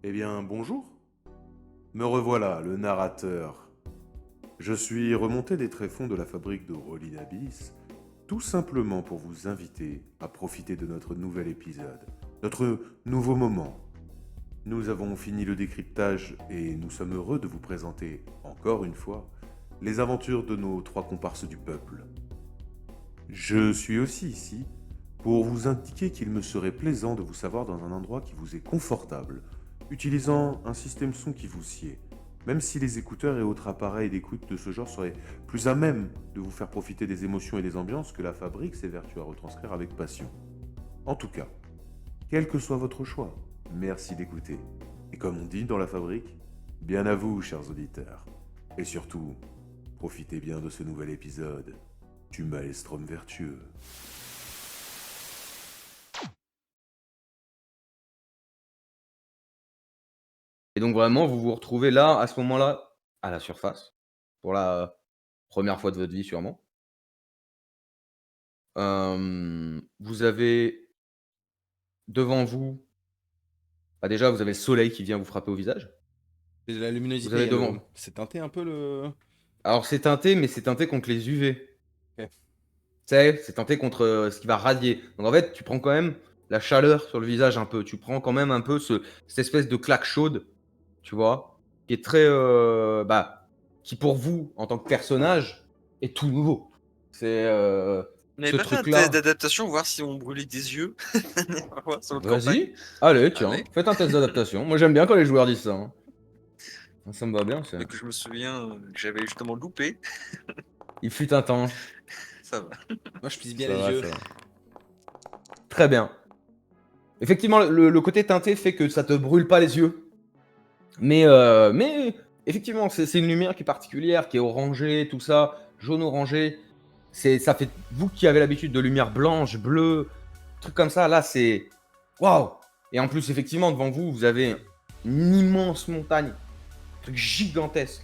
Eh bien, bonjour. Me revoilà, le narrateur. Je suis remonté des tréfonds de la fabrique de Rolling Abyss, tout simplement pour vous inviter à profiter de notre nouvel épisode, notre nouveau moment. Nous avons fini le décryptage et nous sommes heureux de vous présenter, encore une fois, les aventures de nos trois comparses du peuple. Je suis aussi ici pour vous indiquer qu'il me serait plaisant de vous savoir dans un endroit qui vous est confortable, utilisant un système son qui vous sied, même si les écouteurs et autres appareils d'écoute de ce genre seraient plus à même de vous faire profiter des émotions et des ambiances que la fabrique s'évertue à retranscrire avec passion. En tout cas, quel que soit votre choix, merci d'écouter. Et comme on dit dans la fabrique, bien à vous, chers auditeurs. Et surtout, profitez bien de ce nouvel épisode du Maelstrom vertueux. Et donc vraiment, vous vous retrouvez là, à ce moment-là, à la surface, pour la première fois de votre vie sûrement. Vous avez devant vous, bah, déjà vous avez le soleil qui vient vous frapper au visage. Et la Vous luminosité, il avez y a devant c'est teinté un peu le. alors c'est teinté, mais c'est teinté contre les UV. OK. Tu sais, c'est teinté contre, ce qui va radier. Donc en fait, tu prends quand même la chaleur sur le visage un peu. Tu prends quand même un peu cette espèce de claque chaude, tu vois? Qui est très, qui pour vous, en tant que personnage, est tout nouveau. C'est, On n'avait ce pas fait un test truc-là d'adaptation, voir si on brûlait des yeux la dernière fois sur notre campagne? vas-y, allez tiens, Allez, faites un test d'adaptation. Moi j'aime bien quand les joueurs disent ça, hein. Ça me va bien, c'est et que je me souviens, que j'avais justement loupé, il fut un temps. ça va. Moi, je plisse bien Ça les va, yeux. ça va. Très bien. Effectivement, le côté teinté fait que ça te brûle pas les yeux. Mais effectivement, c'est une lumière qui est particulière, qui est orangée, tout ça, jaune orangé. Ça fait vous qui avez l'habitude de lumière blanche, bleue, trucs comme ça, là c'est waouh. Et en plus, effectivement, devant vous, vous avez une immense montagne, un truc gigantesque.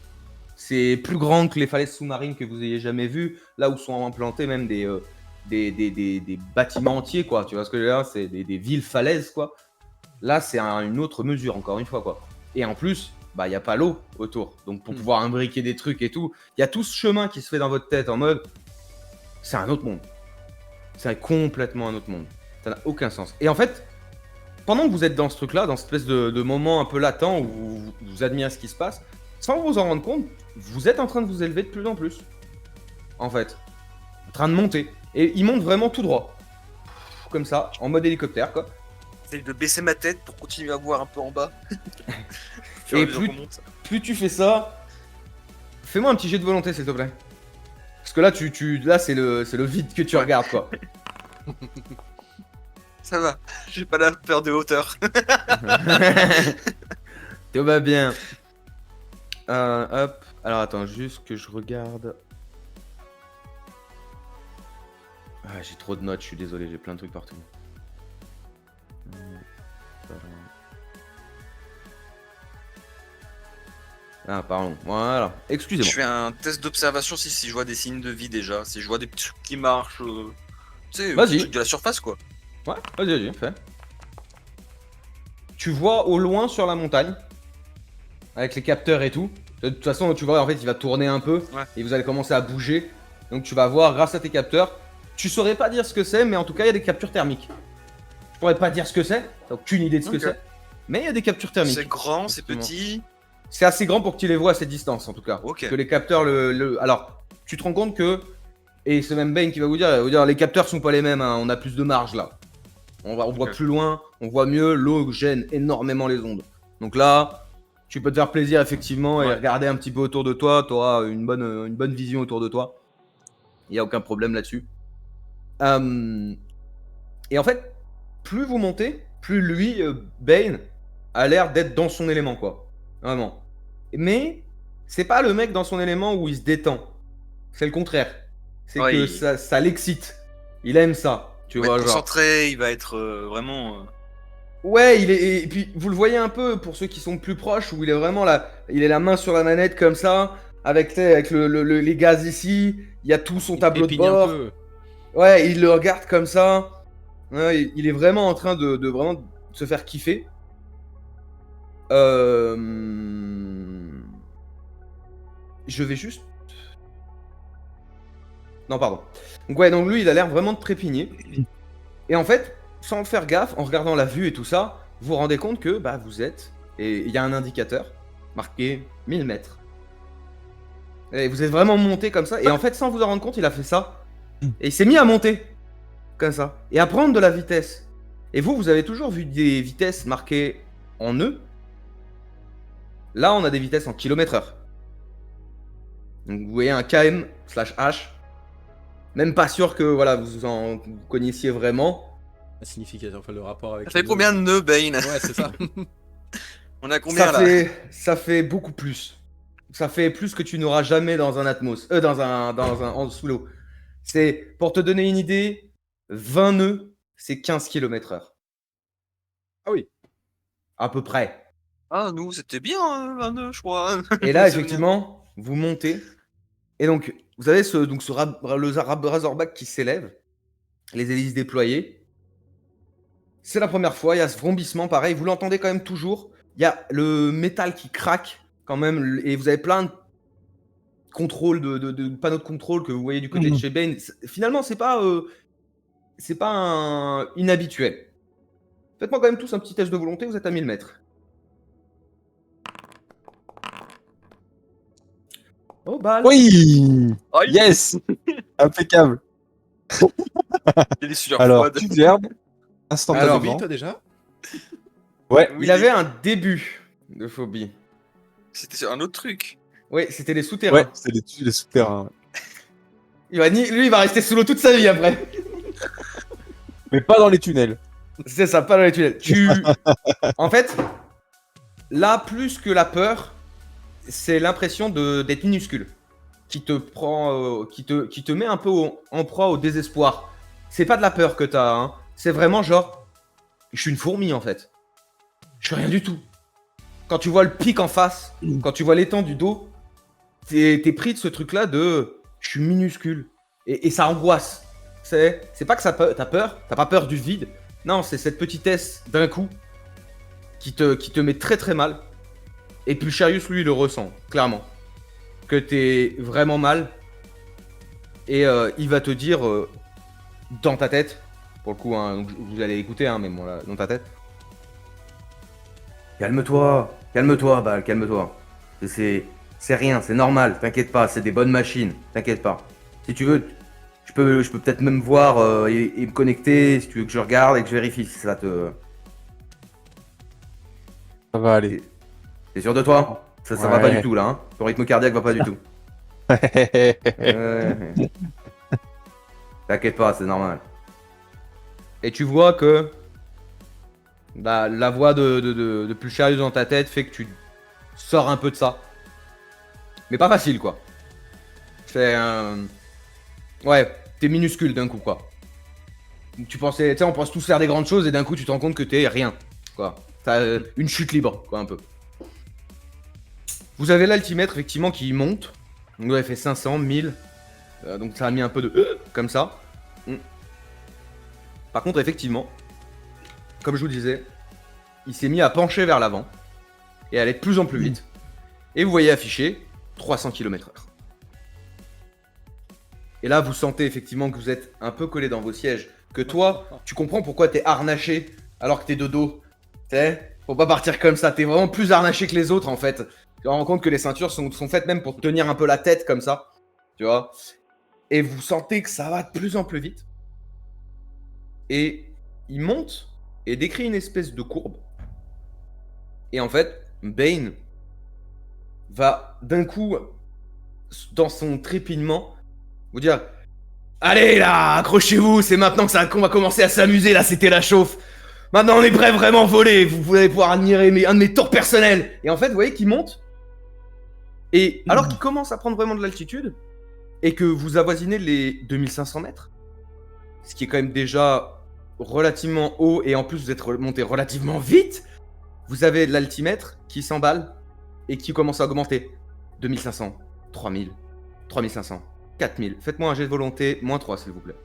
C'est plus grand que les falaises sous-marines que vous ayez jamais vues, là où sont implantés même des bâtiments entiers, quoi. Tu vois ce que je veux dire? C'est des villes falaises, quoi. Là, c'est une autre mesure, encore une fois, quoi. Et en plus, bah, il n'y a pas l'eau autour. Donc, pour pouvoir imbriquer des trucs et tout, il y a tout ce chemin qui se fait dans votre tête en mode c'est un autre monde. C'est complètement un autre monde. Ça n'a aucun sens. Et en fait, pendant que vous êtes dans ce truc-là, dans cette espèce de moment un peu latent où vous admirez ce qui se passe, sans vous en rendre compte, vous êtes en train de vous élever de plus en plus. En fait. En train de monter. Et il monte vraiment tout droit. Comme ça, en mode hélicoptère, quoi. J'essaie de baisser ma tête pour continuer à voir un peu en bas. Et plus tu fais ça, fais-moi un petit jet de volonté, s'il te plaît. Parce que là, là c'est le vide que tu regardes, quoi. Ça va, j'ai pas la peur de hauteur. Tout va bien. Hop. Alors attends, juste que je regarde. Ah, j'ai trop de notes, je suis désolé, j'ai plein de trucs partout. Ah, pardon. Voilà. Excusez-moi. Je fais un test d'observation si je vois des signes de vie déjà, si je vois des petits trucs qui marchent, tu sais, des trucs de la surface quoi. Ouais, vas-y, fais. Tu vois au loin sur la montagne, avec les capteurs et tout. De toute façon, tu vois, en fait, il va tourner un peu et vous allez commencer à bouger. Donc tu vas voir grâce à tes capteurs. Tu saurais pas dire ce que c'est, mais en tout cas, il y a des captures thermiques. Je pourrais pas dire ce que c'est, t'as aucune idée de ce que c'est. Mais il y a des captures thermiques. C'est grand, c'est petit. C'est assez grand pour que tu les vois à cette distance, en tout cas. Ok. Que les capteurs, alors, tu te rends compte que, et c'est même Bane qui va vous dire, les capteurs sont pas les mêmes, hein, on a plus de marge là. On voit plus loin, on voit mieux, l'eau gêne énormément les ondes. Donc là, tu peux te faire plaisir effectivement et regarder un petit peu autour de toi, tu auras une bonne vision autour de toi. Il n'y a aucun problème là-dessus. Et en fait, plus vous montez, plus lui, Bane, a l'air d'être dans son élément, quoi. Vraiment. Mais c'est pas le mec dans son élément où il se détend. C'est le contraire. C'est que ça l'excite. Il aime ça. Tu vois, va être concentré, il va être vraiment. Ouais, et puis vous le voyez un peu pour ceux qui sont plus proches où il est vraiment là, il est la main sur la manette comme ça, avec les gaz ici, il y a tout son tableau de bord. Ouais, il le regarde comme ça. Ouais, il est vraiment en train de vraiment se faire kiffer. Je vais juste... Non, pardon. Donc ouais, donc lui, il a l'air vraiment de trépigner. Et en fait, sans faire gaffe, en regardant la vue et tout ça, vous vous rendez compte que bah, vous êtes... Et il y a un indicateur marqué 1000 mètres. Et vous êtes vraiment monté comme ça. Et en fait, sans vous en rendre compte, il a fait ça. Et il s'est mis à monter. Comme ça. Et à prendre de la vitesse. Et vous avez toujours vu des vitesses marquées en nœuds. Là, on a des vitesses en km/h. Donc vous voyez un km/h. Même pas sûr que voilà, vous connaissiez vraiment. La signification, enfin le rapport avec. Ça fait combien de nœuds, Bane? Ouais, c'est ça. On a combien là? Ça fait beaucoup plus. Ça fait plus que tu n'auras jamais dans un Atmos. Sous l'eau. C'est, pour te donner une idée, 20 nœuds, c'est 15 km/h. Ah oui. À peu près. Ah, nous, c'était bien, un nœud, je crois. Et là, effectivement, vous montez. Et donc, vous avez le Razorback qui s'élève, les hélices déployées. C'est la première fois, il y a ce vrombissement, pareil, vous l'entendez quand même toujours. Il y a le métal qui craque quand même, et vous avez plein de contrôles, de panneaux de contrôle que vous voyez du côté de chez Bane. Finalement, c'est pas inhabituel. Faites-moi quand même tous un petit test de volonté, vous êtes à 1000 mètres. Oh, balle. Oui. Aïe. Yes. Impeccable. Il est sur Alors, Froid. petite verbe. T'as Instantanément. phobie, toi déjà? Ouais. Il avait un début de phobie. C'était sur un autre truc. Oui, c'était les souterrains. Ouais, c'est les souterrains. Lui, il va rester sous l'eau toute sa vie après. Mais pas dans les tunnels. C'est ça, pas dans les tunnels. En fait, là, plus que la peur, c'est l'impression d'être minuscule qui te prend, qui te met un peu en proie au désespoir. C'est pas de la peur que t'as, hein. C'est vraiment genre, je suis une fourmi en fait. Je suis rien du tout. Quand tu vois le pic en face, quand tu vois l'étang du dos, t'es pris de ce truc-là de, je suis minuscule. Et ça angoisse. C'est pas que t'as peur, t'as pas peur du vide. Non, c'est cette petitesse d'un coup qui te met très très mal. Et Pulcharius, lui, il le ressent, clairement. Que t'es vraiment mal. Et il va te dire, dans ta tête, pour le coup, hein, donc vous allez écouter, hein, mais bon, là, dans ta tête. Calme-toi, Bal, calme-toi. C'est rien, c'est normal, t'inquiète pas, c'est des bonnes machines, t'inquiète pas. Si tu veux, je peux peut-être même voir et me connecter, si tu veux que je regarde et que je vérifie si ça te... Ça va aller. T'es sûr de toi? Ça va pas du tout là, hein. Ton rythme cardiaque va pas du tout. T'inquiète pas, c'est normal. Et tu vois que la voix de Pulcharius dans ta tête fait que tu sors un peu de ça. Mais pas facile quoi. C'est ouais, t'es minuscule d'un coup quoi. Tu sais, on pense tous faire des grandes choses et d'un coup tu te rends compte que t'es rien quoi. T'as une chute libre quoi un peu. Vous avez l'altimètre effectivement qui monte. Donc vous avez fait 500, 1000. Donc ça a mis un peu de comme ça. Par contre effectivement, comme je vous disais, il s'est mis à pencher vers l'avant et à aller de plus en plus vite. Et vous voyez affiché 300 km/h. Et là vous sentez effectivement que vous êtes un peu collé dans vos sièges. Que toi, tu comprends pourquoi t'es harnaché alors que t'es de dos. Tu sais, faut pas partir comme ça. T'es vraiment plus harnaché que les autres en fait. Tu te rends compte que les ceintures sont faites même pour tenir un peu la tête comme ça. Tu vois. Et vous sentez que ça va de plus en plus vite. Et il monte et décrit une espèce de courbe. Et en fait, Bane va d'un coup, dans son trépignement, vous dire: allez là, accrochez-vous, c'est maintenant qu'on va commencer à s'amuser, là c'était la chauffe. Maintenant on est prêt vraiment voler, vous allez pouvoir admirer un de mes tours personnels. Et en fait, vous voyez qu'il monte. Et alors qu'il commence à prendre vraiment de l'altitude, et que vous avoisinez les 2500 mètres, ce qui est quand même déjà relativement haut, et en plus vous êtes monté relativement vite, vous avez l'altimètre qui s'emballe et qui commence à augmenter. 2500, 3000, 3500, 4000. Faites-moi un jet de volonté, -3 s'il vous plaît.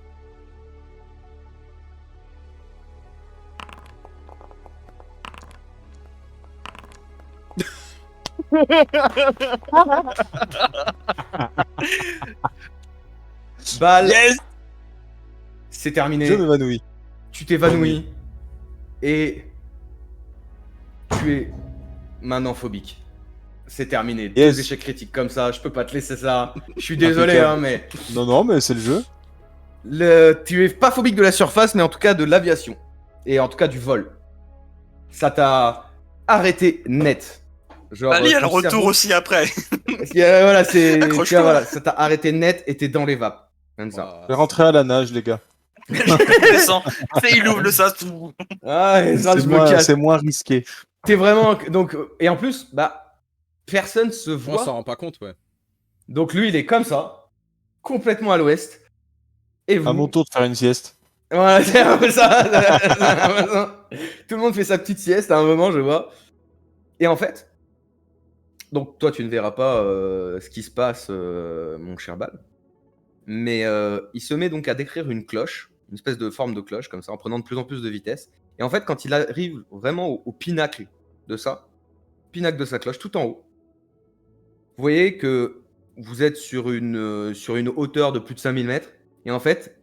Balle, Yes. c'est terminé. Je m'évanouis. Tu t'évanouis. Et tu es maintenant phobique. C'est terminé. Yes. Deux échecs critiques comme ça, je peux pas te laisser ça. Je suis désolé, hein, mais Non, mais c'est le jeu. tu es pas phobique de la surface, mais en tout cas de l'aviation. Et en tout cas du vol. Ça t'a arrêté net. Genre, Ali a le ton retour cerveau- aussi après. Voilà, c'est. Accroche-toi. tu vois, voilà, ça t'a arrêté net et t'es dans les vapes. Comme ça. Je vais rentrer à la nage, les gars. Je descends. C'est il ouvre le sas. tout. Ah, et ça, je me moins, casse. c'est moins risqué. T'es vraiment. Donc, et en plus, bah, personne se On voit. s'en rend pas compte, ouais. Donc lui, il est comme ça, complètement à l'ouest. Et vous. À mon tour de faire une sieste. Voilà, c'est un peu ça. Tout le monde fait sa petite sieste à un moment, je vois. Et en fait, donc toi, tu ne verras pas ce qui se passe, mon cher Bal. Mais il se met donc à décrire une cloche, une espèce de forme de cloche, comme ça, en prenant de plus en plus de vitesse. Et en fait, quand il arrive vraiment au pinacle de ça, pinacle de sa cloche, tout en haut, vous voyez que vous êtes sur une hauteur de plus de 5000 mètres. Et en fait,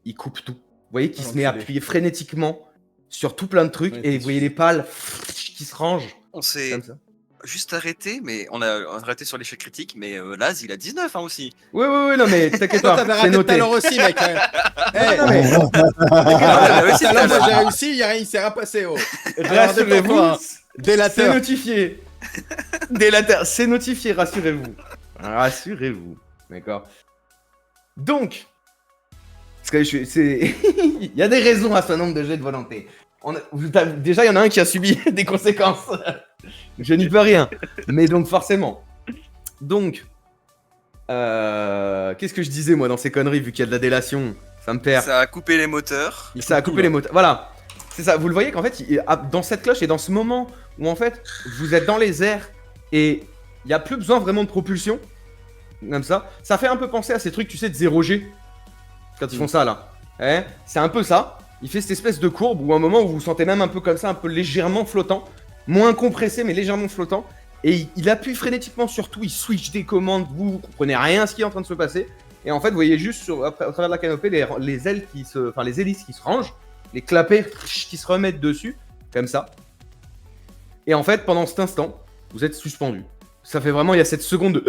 il coupe tout. Vous voyez qu'il se met à L'enculé. appuyer frénétiquement sur tout plein de trucs. Ouais, Et vous voyez les pales qui se rangent On s'est comme ça. juste arrêté, mais on a arrêté sur l'échec critique, mais Laz il a 19 hein, aussi. Oui, non, mais t'inquiète Toi, pas, t'avais c'est raté tout à noté. l'heure aussi, mec. Eh, Non, mais Ah, ouais, tout à l'heure, moi, j'ai c'est réussi, il s'est rien passé. Oh. rassurez-vous, détends-toi, hein. c'est Délateur. notifié. Délateur, c'est notifié, rassurez-vous. Rassurez-vous, d'accord. Donc, parce que il y a des raisons à ce nombre de jets de volonté. Déjà, il y en a un qui a subi des conséquences. Je n'y peux rien. Mais donc, forcément. Donc, qu'est-ce que je disais, moi, dans ces conneries, vu qu'il y a de la délation? Ça me perd. Ça a coupé les moteurs. Ça a coupé les moteurs. Voilà. C'est ça. Vous le voyez qu'en fait, dans cette cloche et dans ce moment où en fait, vous êtes dans les airs et il n'y a plus besoin vraiment de propulsion, comme ça fait un peu penser à ces trucs, tu sais, de 0G. Quand ils font ça là. Ouais, c'est un peu ça. Il fait cette espèce de courbe où à un moment où vous vous sentez même un peu comme ça, un peu légèrement flottant. Moins compressé, mais légèrement flottant. Et il appuie frénétiquement sur tout, il switch des commandes, vous comprenez rien à ce qui est en train de se passer. Et en fait, vous voyez juste à travers de la canopée les ailes enfin les hélices qui se rangent, les clapets qui se remettent dessus, comme ça. Et en fait, pendant cet instant, vous êtes suspendu. Ça fait vraiment, il y a cette seconde de...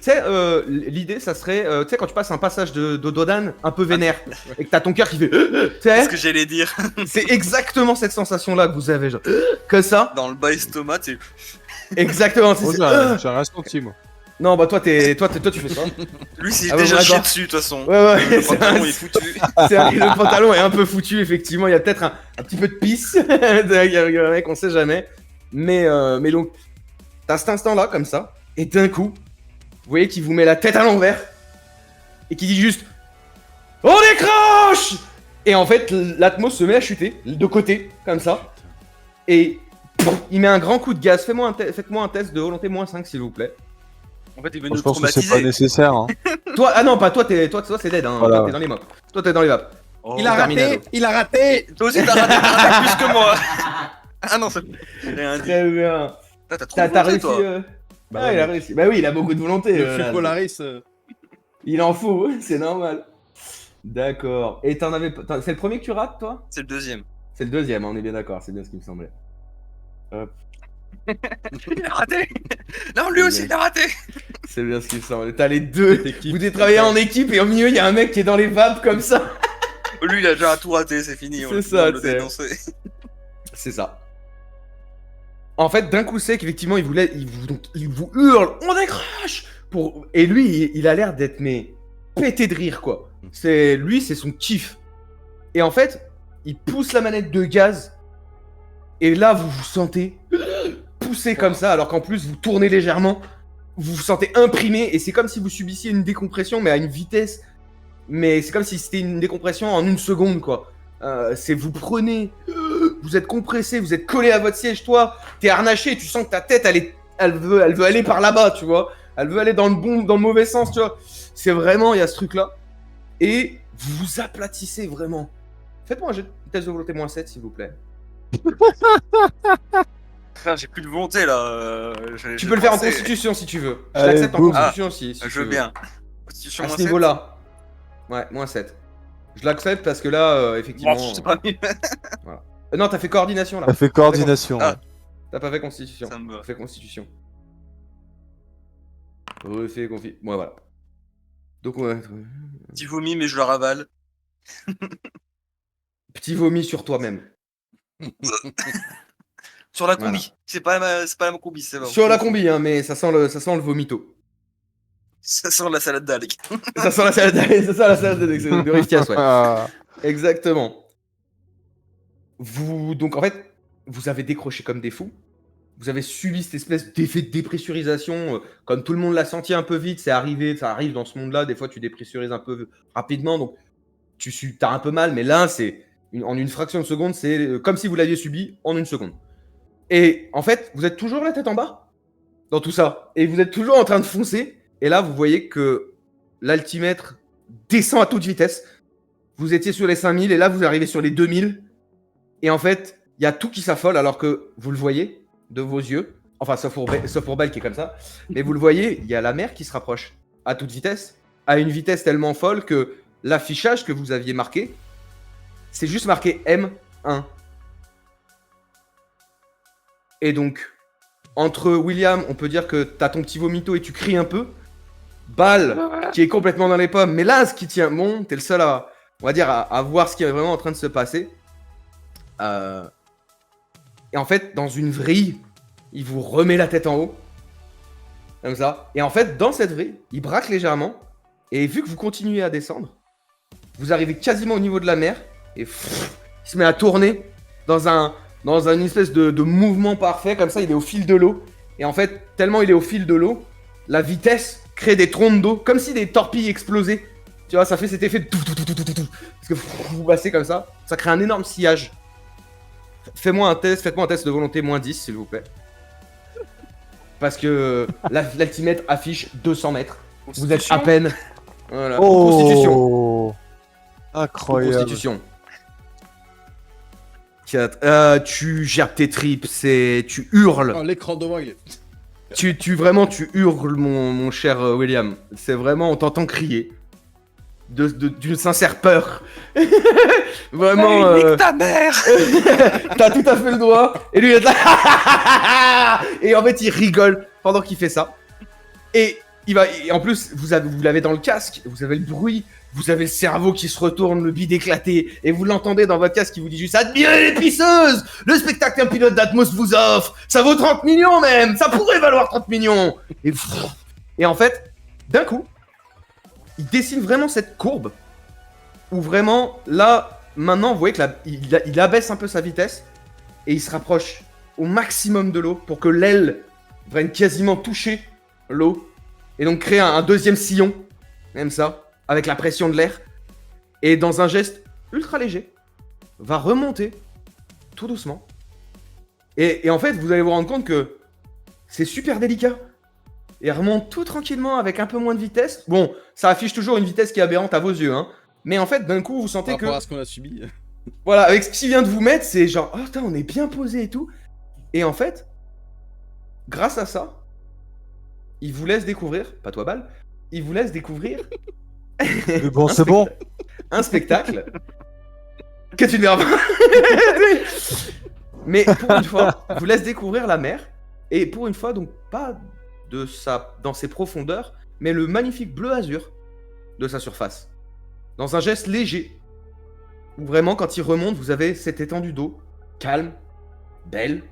Tu sais, l'idée, ça serait, tu sais, quand tu passes un passage de Dodan un peu vénère, et que t'as ton cœur qui fait... Tu C'est sais, ce que j'allais dire. c'est exactement cette sensation-là que vous avez, genre... Que ça. Dans le bas estomac, c'est. Exactement, Oh, c'est... j'ai rien senti, moi. Non, bah toi, toi, tu fais ça. Lui, c'est Ah ouais, déjà d'accord. chié dessus, de toute façon. Ouais, Le c'est pantalon un- est foutu. le pantalon est un peu foutu, effectivement. Il y a peut-être un petit peu de pisse. Mec, on sait jamais. Mais donc, t'as cet instant-là, comme ça. Et d'un coup, vous voyez qu'il vous met la tête à l'envers. Et qui dit juste on décroche. Et en fait, l'atmos se met à chuter de côté, comme ça. Et pouf, il met un grand coup de gaz. Faites-moi un test de volonté -5, s'il vous plaît. En fait, il veut Moi, nous je pense que c'est pas traumatiser. nécessaire. Hein. Toi, ah non, pas toi, toi c'est dead. Hein. Voilà. Toi, t'es dans les mobs. Toi, t'es dans les vapes. Oh. Il a Terminado. raté, il a raté. Toi aussi, t'as raté plus que moi. Ah non, c'est rien dit. Très bien. T'as trop T'as voté, réussi. toi. Bah, Ah, il a réussi. Bah oui, il a beaucoup de volonté. Le là. flux Polaris. Il en faut, c'est normal. D'accord. Et c'est le premier que tu rates, toi? C'est le deuxième. C'est le deuxième, on est bien d'accord, c'est bien ce qui me semblait. Il a raté. Non, lui aussi, il a raté. C'est bien ce qui me semblait. T'as les deux. Équipe. Vous devez travailler en équipe et au milieu, il y a un mec qui est dans les vapes comme ça. Lui, il a déjà tout raté, c'est fini. C'est On ça, on l'a c'est- dénoncé. C'est ça. En fait, d'un coup sec, effectivement, il vous hurle, on décroche Et lui, il a l'air d'être mais pété de rire, quoi. Lui, c'est son kiff. Et en fait, il pousse la manette de gaz. Et là, vous vous sentez poussé comme ça, alors qu'en plus, vous tournez légèrement. Vous vous sentez imprimé. Et c'est comme si vous subissiez une décompression, mais à une vitesse. Mais c'est comme si c'était une décompression en une seconde, quoi. Vous prenez, vous êtes compressé, vous êtes collé à votre siège, toi, t'es harnaché, tu sens que ta tête, elle veut aller par là-bas, tu vois. Elle veut aller dans le mauvais sens, tu vois. C'est vraiment, il y a ce truc-là. Et vous vous aplatissez vraiment. Faites-moi un jet de test de volonté -7, s'il vous plaît. Frère, j'ai plus de volonté là. Tu peux le faire en constitution si tu veux. Je Allez, l'accepte en boum. constitution aussi. Si Je tu veux veux. bien. Constitution À moins ce 7. niveau-là. Ouais, moins 7. Je l'accepte parce que là, effectivement. Bon, c'est pas mieux. Non, t'as fait coordination là. Ça fait coordination. Ah. Ouais. T'as pas fait constitution. Ça me va. T'as fait constitution. Refait confi. Ouais, voilà. Donc, ouais. Petit vomi, mais je le ravale. Petit vomi sur toi-même. Sur la Voilà. combi. C'est pas la combi, c'est bon. Sur la combi, hein, mais ça sent le vomito. Ça sent la salade d'algues. Ça sent la salade de Riftias, ouais. Ah. Exactement. Donc en fait, vous avez décroché comme des fous. Vous avez subi cette espèce d'effet de dépressurisation. Comme tout le monde l'a senti un peu vite, ça arrive dans ce monde-là. Des fois, tu dépressurises un peu rapidement, donc t'as un peu mal. Mais là, en une fraction de seconde, c'est comme si vous l'aviez subi en une seconde. Et en fait, vous êtes toujours la tête en bas dans tout ça. Et vous êtes toujours en train de foncer. Et là, vous voyez que l'altimètre descend à toute vitesse. Vous étiez sur les 5000 et là, vous arrivez sur les 2000. Et en fait, il y a tout qui s'affole alors que vous le voyez de vos yeux. Enfin, sauf pour Belle qui est comme ça. Mais vous le voyez, il y a la mer qui se rapproche à toute vitesse. À une vitesse tellement folle que l'affichage que vous aviez marqué, c'est juste marqué M1. Et donc, entre William, on peut dire que t'as ton petit vomito et tu cries un peu. Bal, qui est complètement dans les pommes. Mais là, ce qui tient bon, t'es le seul à, on va dire, à voir ce qui est vraiment en train de se passer. Et en fait, dans une vrille, il vous remet la tête en haut. Comme ça. Et en fait, dans cette vrille, il braque légèrement. Et vu que vous continuez à descendre, vous arrivez quasiment au niveau de la mer. Et il se met à tourner dans une espèce de mouvement parfait. Comme ça, il est au fil de l'eau. Et en fait, tellement il est au fil de l'eau, la vitesse crée des trompes d'eau. Comme si des torpilles explosaient. Tu vois, ça fait cet effet de tout. Parce que vous passez comme ça. Ça crée un énorme sillage. Faites-moi un test de volonté moins 10, s'il vous plaît. Parce que l'altimètre affiche 200 mètres. Vous êtes à peine. Voilà. Constitution. Oh. Incroyable. Constitution. 4. Tu gerbes tes tripes, tu hurles. Oh, l'écran devant, il est. Tu hurles, mon cher William. C'est vraiment, on t'entend crier. D'une sincère peur. Vraiment. Nique ta mère. T'as tout à fait le droit. Et lui, il est là. Et en fait, il rigole pendant qu'il fait ça. Et en plus, vous l'avez dans le casque. Vous avez le bruit. Vous avez le cerveau qui se retourne, le bide éclaté. Et vous l'entendez dans votre casque qui vous dit juste: admirez les pisseuses. Le spectacle qu'un pilote d'Atmos vous offre. Ça vaut 30 millions même. Ça pourrait valoir 30 millions. Et en fait, d'un coup, il dessine vraiment cette courbe où vraiment, là, maintenant, vous voyez qu'il abaisse un peu sa vitesse et il se rapproche au maximum de l'eau pour que l'aile vienne quasiment toucher l'eau et donc créer un deuxième sillon, même ça, avec la pression de l'air. Et dans un geste ultra léger, va remonter tout doucement. Et en fait, vous allez vous rendre compte que c'est super délicat. Et remonte tout tranquillement avec un peu moins de vitesse. Bon, ça affiche toujours une vitesse qui est aberrante à vos yeux, hein. Mais en fait, d'un coup, vous sentez Par que... rapport à ce qu'on a subi. Voilà, avec ce qu'il vient de vous mettre, c'est genre, oh putain, on est bien posé et tout. Et en fait, grâce à ça, il vous laisse découvrir, pas toi Bal, il vous laisse découvrir... Mais bon, c'est bon. Un spectacle que tu ne verras pas. Mais pour une fois, vous laisse découvrir la mer. Et pour une fois, donc pas dans ses profondeurs, mais le magnifique bleu azur de sa surface. Dans un geste léger, où vraiment, quand il remonte, vous avez cette étendue d'eau, calme, belle,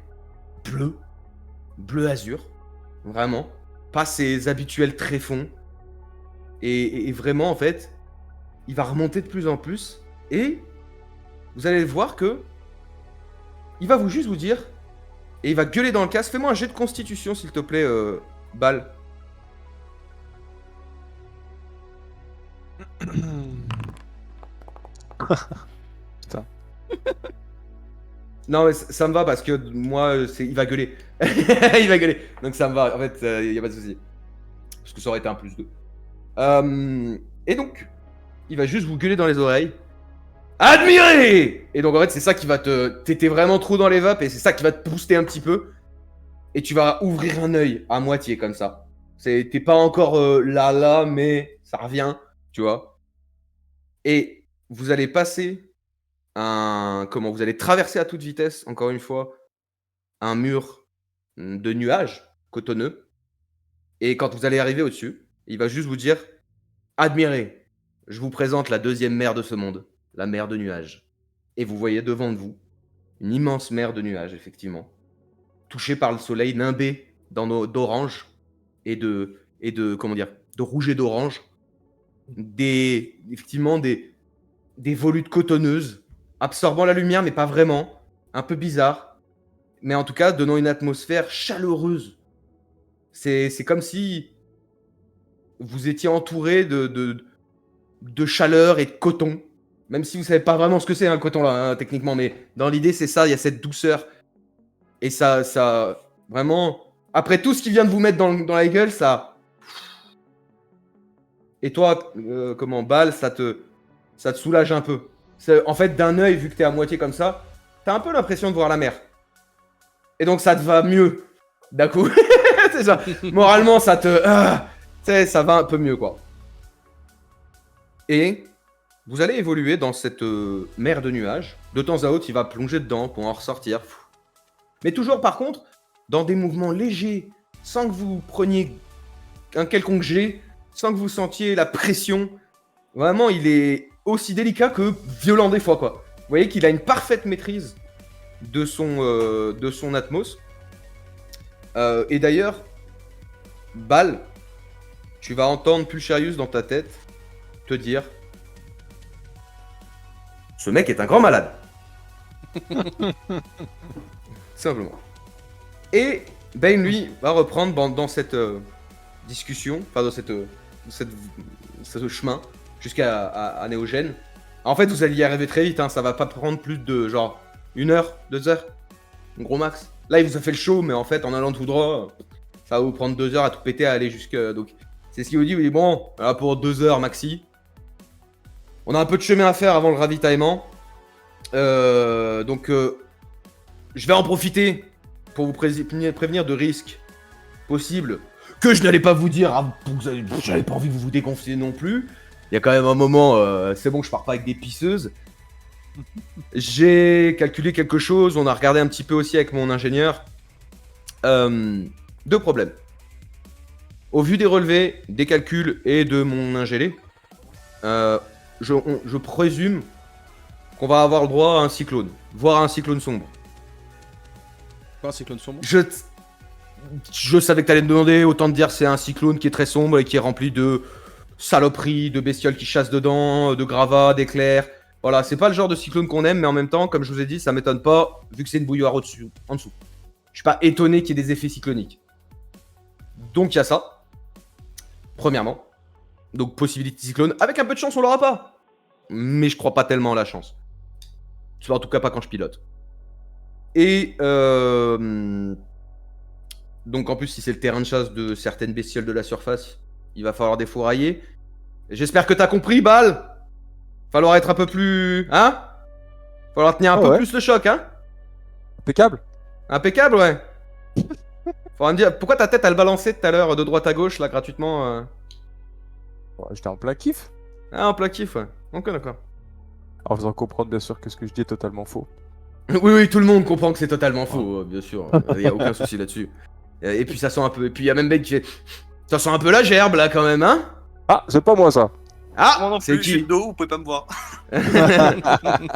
bleu azur, vraiment, pas ses habituels tréfonds, et vraiment, en fait, il va remonter de plus en plus, et vous allez voir que il va juste vous dire, et il va gueuler dans le casque, fais-moi un jet de constitution, s'il te plaît, Bal. Putain. Non, mais ça me va parce que moi, il va gueuler. Il va gueuler. Donc ça me va. En fait, il n'y a pas de souci. Parce que ça aurait été un plus 2. Et donc, il va juste vous gueuler dans les oreilles. Admirez! Et donc, en fait, c'est ça qui va t'étais vraiment trop dans les vapes et c'est ça qui va te booster un petit peu. et tu vas ouvrir un œil à moitié comme ça. T'es pas encore là, mais ça revient, tu vois. Et vous allez passer vous allez traverser à toute vitesse, encore une fois, un mur de nuages cotonneux. Et quand vous allez arriver au-dessus, il va juste vous dire « Admirez, je vous présente la deuxième mer de ce monde, la mer de nuages. » Et vous voyez devant vous une immense mer de nuages, effectivement, touchée par le soleil, nimbée d'orange et de rouge et d'orange. Effectivement, des volutes cotonneuses, absorbant la lumière, mais pas vraiment, un peu bizarre, mais en tout cas donnant une atmosphère chaleureuse. C'est comme si vous étiez entouré de chaleur et de coton, même si vous savez pas vraiment ce que c'est un coton là, hein, techniquement, mais dans l'idée c'est ça, il y a cette douceur. Et ça vraiment, après tout ce qu'il vient de vous mettre dans la gueule, ça... Et toi, Bal, ça te soulage un peu. En fait, d'un œil, vu que t'es à moitié comme ça, t'as un peu l'impression de voir la mer. Et donc ça te va mieux, d'un coup. C'est ça. Moralement, ça va un peu mieux, quoi. Et vous allez évoluer dans cette mer de nuages. De temps à autre, il va plonger dedans pour en ressortir. Mais toujours, par contre, dans des mouvements légers, sans que vous preniez un quelconque jet, sans que vous sentiez la pression. Vraiment, il est aussi délicat que violent des fois, quoi. Vous voyez qu'il a une parfaite maîtrise de son atmos. Et d'ailleurs, Bal, tu vas entendre Pulcherius dans ta tête te dire « Ce mec est un grand malade !» Simplement. Et Bane, lui, va reprendre dans cette discussion, enfin dans ce chemin, jusqu'à Néogène. En fait, vous allez y arriver très vite, hein, ça va pas prendre plus de genre 1 heure, 2 heures, un gros max. Là, il vous a fait le show, mais en fait, en allant tout droit, ça va vous prendre 2 heures à tout péter, à aller jusque... Donc, c'est ce qu'il vous dit, bon, là, pour 2 heures maxi. On a un peu de chemin à faire avant le ravitaillement. Donc, je vais en profiter pour vous prévenir de risques possibles que je n'allais pas vous dire, j'avais pas envie que vous vous déconfiez non plus. Il y a quand même un moment, c'est bon que je pars pas avec des pisseuses. J'ai calculé quelque chose, on a regardé un petit peu aussi avec mon ingénieur. 2 problèmes. Au vu des relevés, des calculs et de mon ingélé, je présume qu'on va avoir le droit à un cyclone, voire à un cyclone sombre. Pas un cyclone sombre. Je savais que t'allais me demander, autant te dire c'est un cyclone qui est très sombre et qui est rempli de saloperies, de bestioles qui chassent dedans, de gravats, d'éclairs. Voilà, c'est pas le genre de cyclone qu'on aime, mais en même temps, comme je vous ai dit, ça m'étonne pas, vu que c'est une bouilloire en dessous. Je suis pas étonné qu'il y ait des effets cycloniques. Donc il y a ça, premièrement. Donc possibilité de cyclone. Avec un peu de chance, on l'aura pas. Mais je crois pas tellement à la chance. En tout cas pas quand je pilote. Et donc en plus, si c'est le terrain de chasse de certaines bestioles de la surface, il va falloir défourailler. J'espère que t'as compris, Bal. Falloir être un peu plus... Hein? Falloir tenir un peu plus le choc, hein? Impeccable. Impeccable, ouais. Faudra me dire, pourquoi ta tête, elle balançait tout à l'heure de droite à gauche, là, gratuitement J'étais en plein kiff. Ah, en plein kiff, ouais. Ok, d'accord. En faisant comprendre, bien sûr, que ce que je dis est totalement faux. Oui, tout le monde comprend que c'est totalement faux, bien sûr. Il y a aucun souci là-dessus. Et puis ça sent un peu... Et puis il y a même Ben qui fait... Ça sent un peu la gerbe, là, quand même, hein? Ah, c'est pas moi, ça. Ah, Moi non c'est plus, j'ai qui? le dos, vous pouvez pas me voir.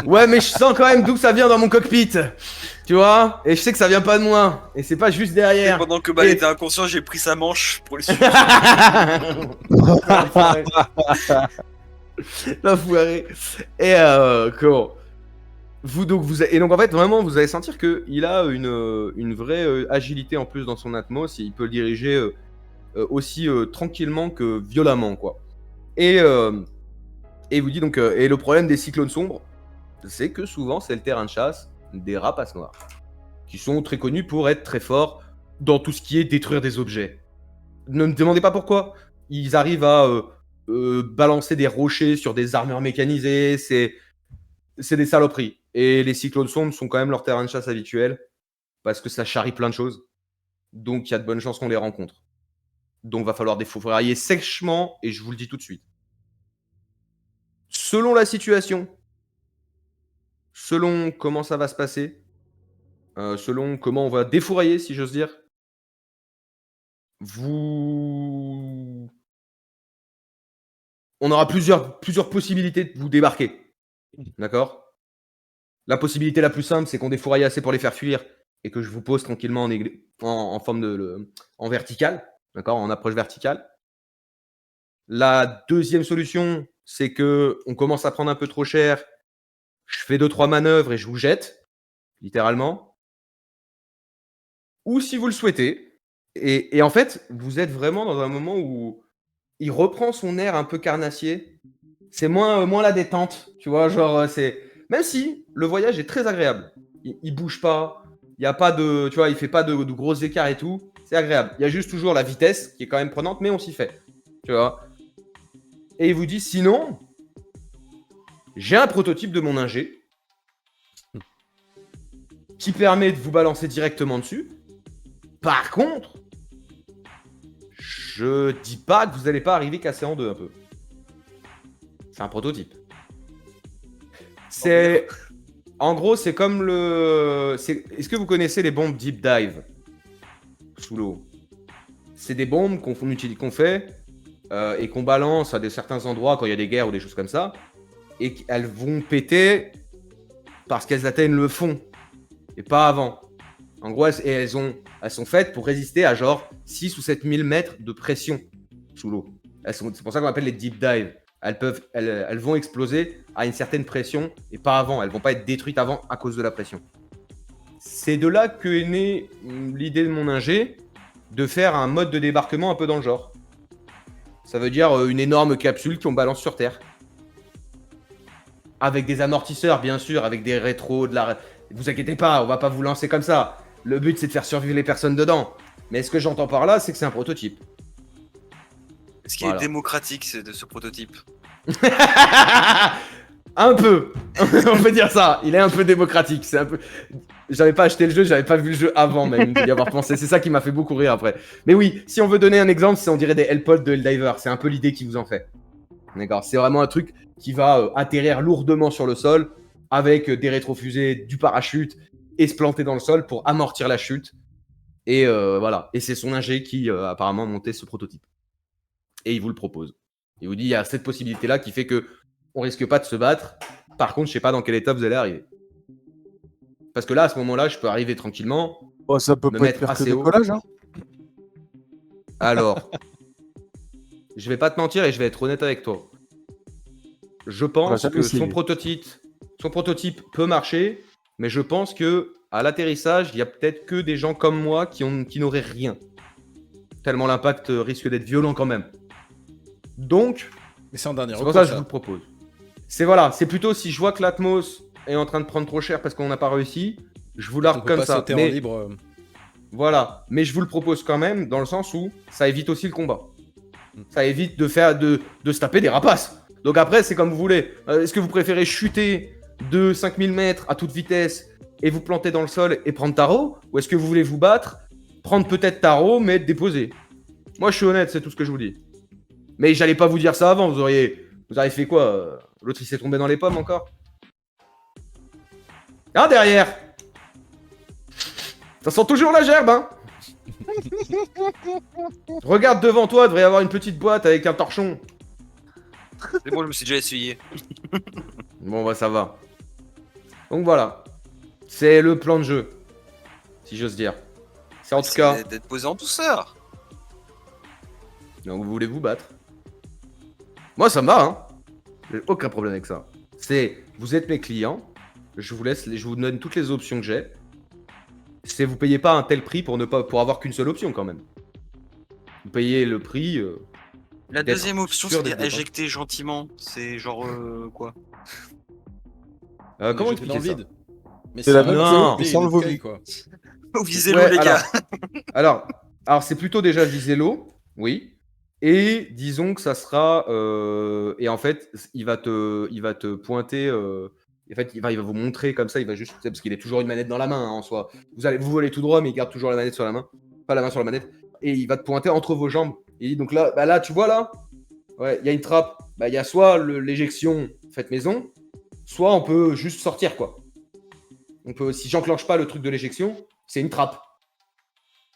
Ouais, mais je sens quand même d'où ça vient dans mon cockpit. Tu vois? Et je sais que ça vient pas de moi. Et c'est pas juste Et derrière. pendant que Bal était inconscient, j'ai pris sa manche pour le suivre. L'enfoiré. Et comment? Et donc en fait vraiment vous allez sentir que il a une vraie agilité en plus dans son atmos et il peut le diriger aussi tranquillement que violemment quoi. Et vous dit donc et le problème des cyclones sombres, c'est que souvent c'est le terrain de chasse des rapaces noirs qui sont très connus pour être très forts dans tout ce qui est détruire des objets. Ne me demandez pas pourquoi. Ils arrivent à balancer des rochers sur des armures mécanisées, c'est des saloperies. Et les cyclones sombres sont quand même leur terrain de chasse habituel, parce que ça charrie plein de choses. Donc, il y a de bonnes chances qu'on les rencontre. Donc, va falloir défourailler sèchement, et je vous le dis tout de suite. Selon la situation, selon comment ça va se passer, selon comment on va défourailler, si j'ose dire, on aura plusieurs possibilités de vous débarquer. D'accord? La possibilité la plus simple, c'est qu'on défouraille assez pour les faire fuir et que je vous pose tranquillement en forme en verticale, d'accord? En approche verticale. La deuxième solution, c'est qu'on commence à prendre un peu trop cher. Je fais 2-3 manœuvres et je vous jette, littéralement. Ou si vous le souhaitez, et en fait, vous êtes vraiment dans un moment où il reprend son air un peu carnassier. C'est moins la détente, tu vois, genre, c'est... Même si le voyage est très agréable. Il bouge pas, il y a pas de... Tu vois, il fait pas de gros écarts et tout. C'est agréable. Il y a juste toujours la vitesse qui est quand même prenante, mais on s'y fait. Tu vois. Et il vous dit, sinon, j'ai un prototype de mon ingé qui permet de vous balancer directement dessus. Par contre, je dis pas que vous n'allez pas arriver cassé en deux un peu. C'est un prototype. C'est... En gros, c'est comme le... Est-ce que vous connaissez les bombes deep dive sous l'eau? C'est des bombes qu'on fait et qu'on balance à certains endroits quand il y a des guerres ou des choses comme ça. Et qu'elles vont péter parce qu'elles atteignent le fond et pas avant. En gros, elles sont faites pour résister à genre 6 ou 7 000 mètres de pression sous l'eau. C'est pour ça qu'on appelle les deep dive. Elles vont exploser à une certaine pression et pas avant. Elles vont pas être détruites avant à cause de la pression. C'est de là que est née l'idée de mon ingé de faire un mode de débarquement un peu dans le genre. Ça veut dire une énorme capsule qu'on balance sur Terre. Avec des amortisseurs, bien sûr, avec des rétros, Vous inquiétez pas, on va pas vous lancer comme ça. Le but, c'est de faire survivre les personnes dedans. Mais ce que j'entends par là, c'est que c'est un prototype. Ce qui est démocratique, c'est de ce prototype. Un peu. On peut dire ça. Il est un peu démocratique. C'est un peu... J'avais pas acheté le jeu, j'avais pas vu le jeu avant même d'y avoir pensé. C'est ça qui m'a fait beaucoup rire après. Mais oui, si on veut donner un exemple, c'est on dirait des Hellpods de Helldiver. C'est un peu l'idée qui vous en fait. D'accord. C'est vraiment un truc qui va atterrir lourdement sur le sol avec des rétrofusées, du parachute et se planter dans le sol pour amortir la chute. Et voilà. Et c'est son ingé qui apparemment a monté ce prototype. Et il vous le propose. Il vous dit, il y a cette possibilité-là qui fait que on risque pas de se battre. Par contre, je sais pas dans quel état vous allez arriver. Parce que là, à ce moment-là, je peux arriver tranquillement. Oh, ça peut me pas mettre être pire que assez haut. décollage, hein. Alors, je vais pas te mentir et je vais être honnête avec toi. Je pense que son prototype peut marcher, mais je pense que à l'atterrissage, il y a peut-être que des gens comme moi qui n'auraient rien. Tellement l'impact risque d'être violent quand même. Donc, Mais c'est en dernier c'est recours. pour ça que je vous le propose. C'est plutôt si je vois que l'Atmos est en train de prendre trop cher parce qu'on n'a pas réussi, je vous largue On peut comme pas ça. sauter Mais en libre. voilà, mais je vous le propose quand même dans le sens où ça évite aussi le combat. Ça évite de se taper des rapaces. Donc après, c'est comme vous voulez. Est-ce que vous préférez chuter de 5000 mètres à toute vitesse et vous planter dans le sol et prendre tarot? Ou est-ce que vous voulez vous battre, prendre peut-être tarot, mais être déposé? Moi, je suis honnête, c'est tout ce que je vous dis. Mais j'allais pas vous dire ça avant, vous auriez fait quoi? L'autre, il s'est tombé dans les pommes encore? Ah, derrière! Ça sent toujours la gerbe, hein? Regarde devant toi, il devrait y avoir une petite boîte avec un torchon. C'est bon, je me suis déjà essuyé. Bon, bah ça va. Donc voilà. C'est le plan de jeu. Si j'ose dire. C'est en tout cas... d'être posé en douceur. Donc vous voulez vous battre. Moi, ça me va, hein. J'ai aucun problème avec ça. Vous êtes mes clients. Je vous donne toutes les options que j'ai. Vous payez pas un tel prix pour avoir qu'une seule option quand même. Vous payez le prix. La deuxième option, c'est d'être éjecter gentiment. C'est genre quoi? Comment Jeter dans expliquer le ça? vide. Mais c'est la un même autre chose, pays, sans le une autre vomi. taille, quoi. Visez Ouais, l'eau, les gars. Alors c'est plutôt déjà viser l'eau, oui. Et disons que ça sera. Et en fait, il va te pointer. En fait, il va vous montrer comme ça. Il va juste. Parce qu'il a toujours une manette dans la main, hein, en soi. Vous allez tout droit, mais il garde toujours la manette sur la main. pas la main sur la manette, et il va te pointer entre vos jambes. Et il dit donc là, bah là, tu vois là, ouais, il y a une trappe. Bah il y a soit l'éjection faite maison, soit on peut juste sortir quoi. On peut, si j'enclenche pas le truc de l'éjection, c'est une trappe.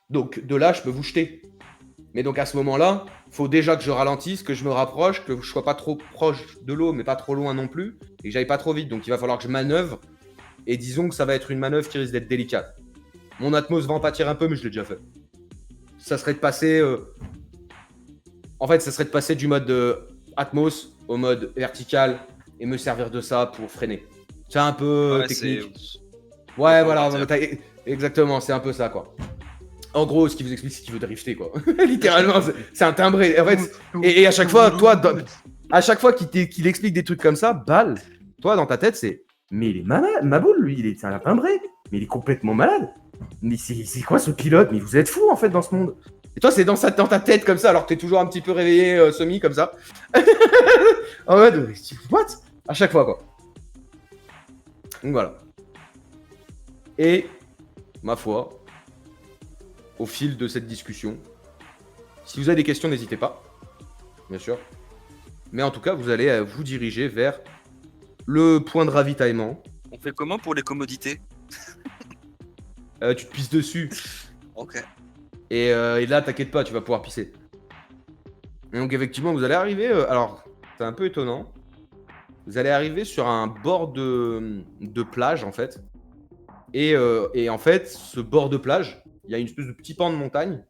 Donc de là, je peux vous jeter. Mais donc à ce moment-là, faut déjà que je ralentisse, que je me rapproche, que je sois pas trop proche de l'eau, mais pas trop loin non plus, et que j'aille pas trop vite. Donc il va falloir que je manœuvre. Et disons que ça va être une manœuvre qui risque d'être délicate. Mon Atmos va en pâtir un peu, mais je l'ai déjà fait. Ça serait de passer... En fait, ça serait de passer du mode Atmos au mode vertical et me servir de ça pour freiner. C'est un peu technique. Ouais, voilà, exactement, c'est un peu ça, quoi. En gros, ce qui vous explique, c'est qu'il veut drifter, quoi. Littéralement, c'est un timbré. En fait, et à chaque fois, toi, à chaque fois qu'il explique des trucs comme ça, balle, toi, dans ta tête, c'est... Mais il est malade, Maboul, lui, c'est un timbré. Mais il est complètement malade. Mais c'est quoi ce pilote? Mais vous êtes fous, en fait, dans ce monde. Et toi, c'est dans ta tête, comme ça, alors que t'es toujours un petit peu réveillé, semi, comme ça. En mode, what? À chaque fois, quoi. Donc, voilà. Et, ma foi, au fil de cette discussion, si vous avez des questions, n'hésitez pas. Bien sûr. Mais en tout cas, vous allez vous diriger vers le point de ravitaillement. On fait comment pour les commodités? Tu te pisses dessus. Ok. Et là, t'inquiète pas, tu vas pouvoir pisser. Et donc, effectivement, vous allez arriver... alors, c'est un peu étonnant. Vous allez arriver sur un bord de plage, en fait. Et en fait, ce bord de plage, il y a une espèce de petit pan de montagne.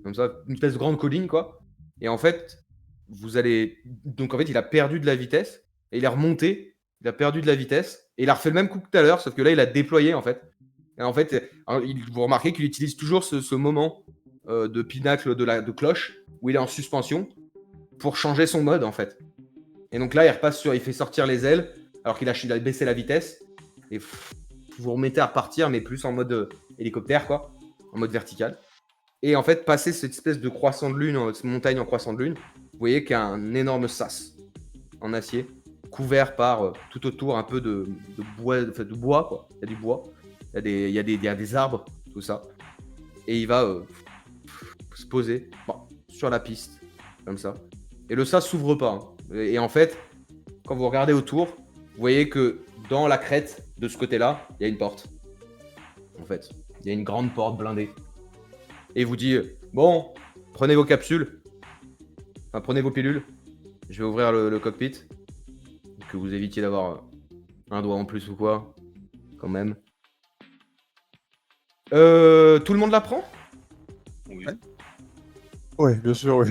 Comme ça, une espèce de grande colline, quoi. Et en fait, vous allez... Donc, en fait, il a perdu de la vitesse. Et il est remonté. Il a perdu de la vitesse. Et il a refait le même coup que tout à l'heure, sauf que là, il a déployé, en fait. Et en fait, vous remarquez qu'il utilise toujours ce moment de pinacle de cloche où il est en suspension pour changer son mode, en fait. Et donc là, il fait sortir les ailes alors qu'il a baissé la vitesse. Et vous remettez à repartir, mais plus en mode hélicoptère, quoi. En mode vertical. Et en fait, passer cette espèce de croissant de lune, cette montagne en croissant de lune, vous voyez qu'il y a un énorme sas en acier couvert par tout autour un peu de bois, quoi. Il y a du bois. Il y a des arbres, tout ça. Et il va se poser sur la piste, comme ça. Et le sas s'ouvre pas. Hein. Et en fait, quand vous regardez autour, vous voyez que dans la crête de ce côté-là, il y a une porte. En fait, il y a une grande porte blindée. Et il vous dit, bon, prenez vos capsules. Enfin, prenez vos pilules. Je vais ouvrir le cockpit. Que vous évitiez d'avoir un doigt en plus ou quoi. Quand même. Tout le monde la prend? Oui. Ouais, bien sûr, oui.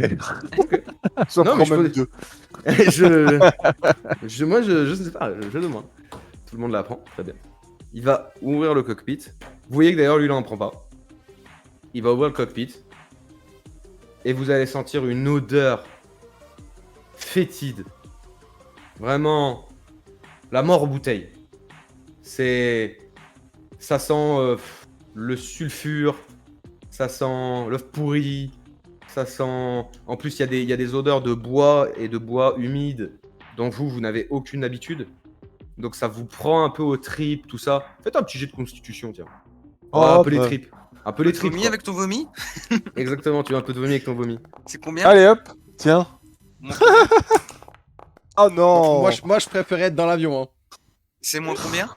Okay. Non, mais même deux. Moi, je sais pas, je demande. Tout le monde la prend, très bien. Il va ouvrir le cockpit. Vous voyez que d'ailleurs, lui, il en prend pas. Il va ouvrir le cockpit. Et vous allez sentir une odeur fétide. Vraiment, la mort aux bouteilles. Ça sent le sulfure, ça sent l'œuf pourri, ça sent... En plus, il y a des odeurs de bois et de bois humide dont vous n'avez aucune habitude. Donc ça vous prend un peu aux tripes, tout ça. Faites un petit jet de constitution, tiens. Un peu les tripes. Un peu les tripes. Vomi avec ton vomi? Exactement, tu veux un peu de vomi avec ton vomi. C'est combien? Allez hop, tiens. Oh non. Moi, je préférais être dans l'avion. Hein. C'est moins combien?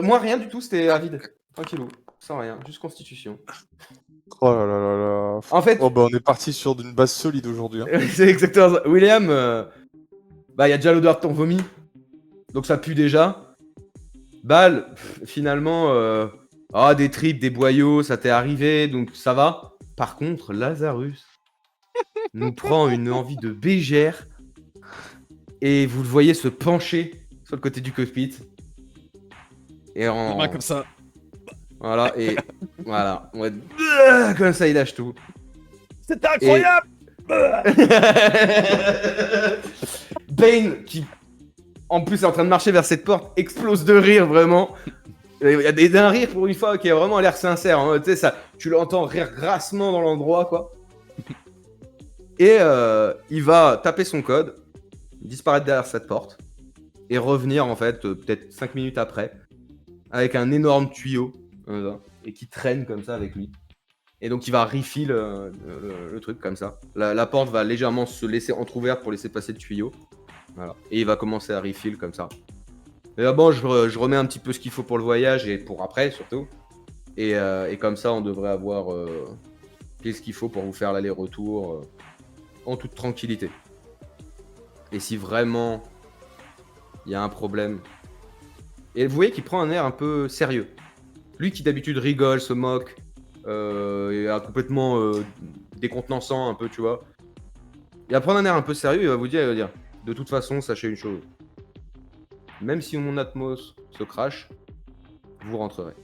Moi, rien du tout, c'était à vide. Tranquillou, sans rien, juste constitution. Oh là là là là. En fait... Oh bah on est parti sur d'une base solide aujourd'hui. Hein. C'est exactement ça. William, il y a déjà l'odeur de ton vomi. Donc ça pue déjà. Bal, finalement, des tripes, des boyaux, ça t'est arrivé, donc ça va. Par contre, Lazarus nous prend une envie de bégère. Et vous le voyez se pencher sur le côté du cockpit. Et Comme ça. Voilà, et voilà. Comme ça, il lâche tout. C'est incroyable. Bane, qui en plus est en train de marcher vers cette porte, explose de rire, vraiment. Il y a d'un rire pour une fois qui a vraiment l'air sincère. Hein. Tu sais, ça, tu l'entends rire grassement dans l'endroit, quoi. Et il va taper son code, disparaître derrière cette porte, et revenir, en fait, peut-être 5 minutes après, avec un énorme tuyau, et qui traîne comme ça avec lui. Et donc il va refill le truc comme ça. La porte va légèrement se laisser entrouverte pour laisser passer le tuyau. Voilà. Et il va commencer à refill comme ça. Et là, bon, je remets un petit peu ce qu'il faut pour le voyage et pour après surtout. Et comme ça, on devrait avoir qu'est-ce qu'il faut pour vous faire l'aller-retour en toute tranquillité. Et si vraiment il y a un problème. Et vous voyez qu'il prend un air un peu sérieux. Lui qui d'habitude rigole, se moque, et est complètement décontenançant un peu, tu vois. Il va prendre un air un peu sérieux, il va vous dire, de toute façon, sachez une chose. Même si mon Atmos se crache, vous rentrerez.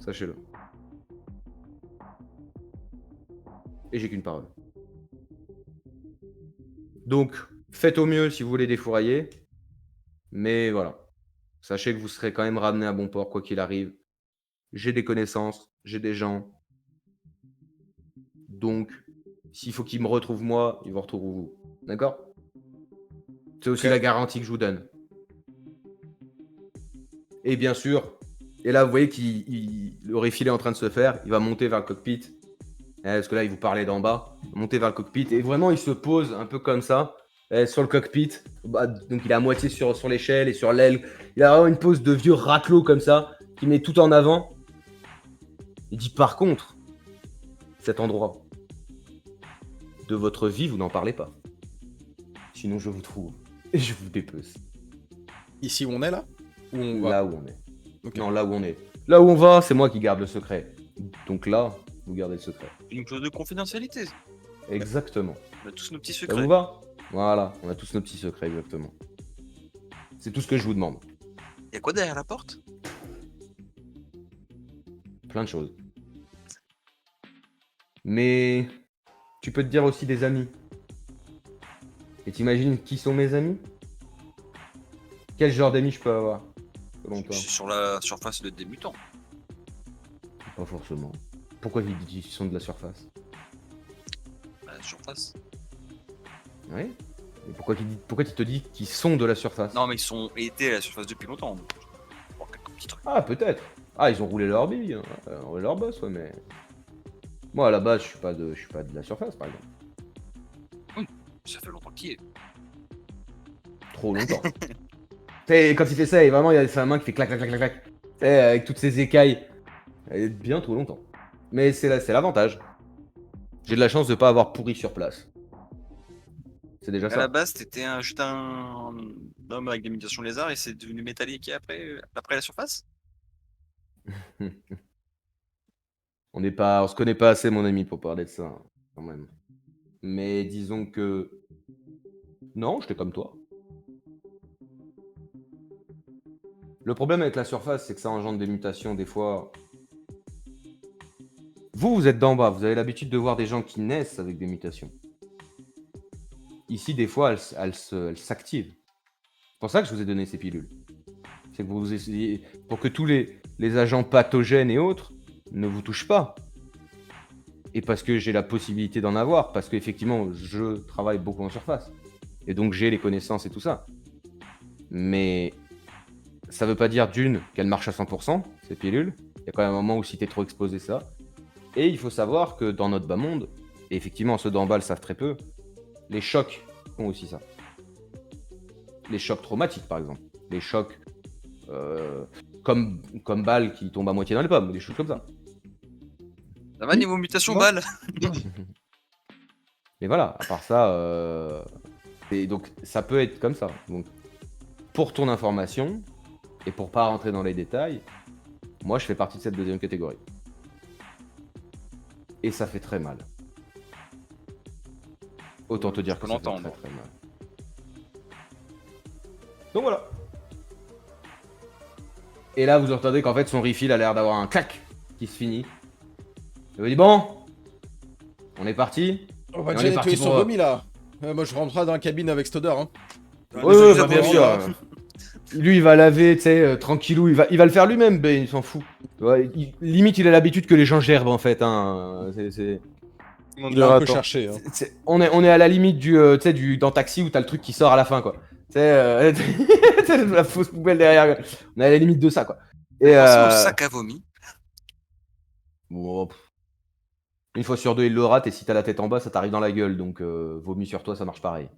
Sachez-le. Et j'ai qu'une parole. Donc, faites au mieux si vous voulez défourailler. Mais voilà. Sachez que vous serez quand même ramené à bon port, quoi qu'il arrive. J'ai des connaissances, j'ai des gens. Donc, s'il faut qu'ils me retrouvent moi, ils vous retrouvent vous. D'accord? C'est aussi la garantie que je vous donne. Et bien sûr, et là, vous voyez le refill est en train de se faire. Il va monter vers le cockpit. Parce que là, il vous parlait d'en bas. Monter vers le cockpit. Et vraiment, il se pose un peu comme ça. Sur le cockpit. Donc, il est à moitié sur l'échelle et sur l'aile. Il a vraiment une pose de vieux raclot comme ça. Qui met tout en avant. Il dit par contre, cet endroit, de votre vie, vous n'en parlez pas. Sinon, je vous trouve. Et je vous dépece. Ici où on est là? Où on va? Là où on est. Okay. Non, là où on est. Là où on va, c'est moi qui garde le secret. Donc là, vous gardez le secret. Une clause de confidentialité. Exactement. On a tous nos petits Ça secrets. vous va? Voilà, on a tous nos petits secrets, exactement. C'est tout ce que je vous demande. Y'a quoi derrière la porte? Plein de choses. Mais tu peux te dire aussi des amis. Et t'imagines qui sont mes amis? Quel genre d'amis je peux avoir, selon toi? C'est sur la surface de débutant. Pas forcément. Pourquoi ils disent qu'ils sont de la surface? La surface. Oui. Et pourquoi tu te dis qu'ils sont de la surface? Non, mais ils sont été à la surface depuis longtemps. Donc... Bon, quelques petits trucs. Ah, peut-être. Ah, ils ont roulé leur bille, hein. Roulé leur boss, ouais, mais... Moi, à la base, je suis pas de la surface, par exemple. Oui, ça fait longtemps qu'il est. Trop longtemps. T'sais, quand il fait ça, et vraiment, il y a sa main qui fait clac, clac, clac, clac, clac. T'sais, avec toutes ses écailles. Et bien trop longtemps. Mais c'est l'avantage. J'ai de la chance de pas avoir pourri sur place. C'est déjà À ça. la base, t'étais juste un homme avec des mutations lézards et c'est devenu métallique après la surface? On se connaît pas assez, mon ami, pour parler de ça, hein, quand même. Mais disons que... Non, j'étais comme toi. Le problème avec la surface, c'est que ça engendre des mutations, des fois... Vous êtes d'en bas, vous avez l'habitude de voir des gens qui naissent avec des mutations. Ici, des fois, elles s'activent. C'est pour ça que je vous ai donné ces pilules. C'est que vous essayez... Pour que tous les agents pathogènes et autres ne vous touchent pas. Et parce que j'ai la possibilité d'en avoir, parce qu'effectivement, je travaille beaucoup en surface. Et donc, j'ai les connaissances et tout ça. Mais ça veut pas dire d'une qu'elles marchent à 100%, ces pilules. Il y a quand même un moment où si t'es trop exposé, ça. Et il faut savoir que dans notre bas monde, et effectivement, ceux d'en bas le savent très peu, les chocs font aussi ça. Les chocs traumatiques, par exemple. Les chocs comme balles qui tombent à moitié dans les pommes, des choses comme ça. Ça va niveau mutation balle? Mais voilà, à part ça, et donc ça peut être comme ça. Donc, pour ton information, et pour pas rentrer dans les détails, moi je fais partie de cette deuxième catégorie. Et ça fait très mal. Autant te dire que ça fait très très mal. Donc voilà. Et là vous entendez qu'en fait son refill a l'air d'avoir un clac qui se finit. Je vous dis bon, on est parti. On va déjà nettoyer son vomi là. Moi je rentrerai dans la cabine avec cette odeur. Hein. Ouais, bah, bien sûr. Lui il va laver, tu sais, tranquillou, il va le faire lui-même, ben il s'en fout. Ouais, limite il a l'habitude que les gens gerbent en fait. Hein. Il a un peu cherché. Hein. On est à la limite dans Taxi où t'as le truc qui sort à la fin quoi. Tu sais, la fausse poubelle derrière. On est à la limite de ça quoi. Et au sac à vomi. Bon, une fois sur deux, il le rate, et si t'as la tête en bas, ça t'arrive dans la gueule, donc vaut mieux sur toi, ça marche pareil.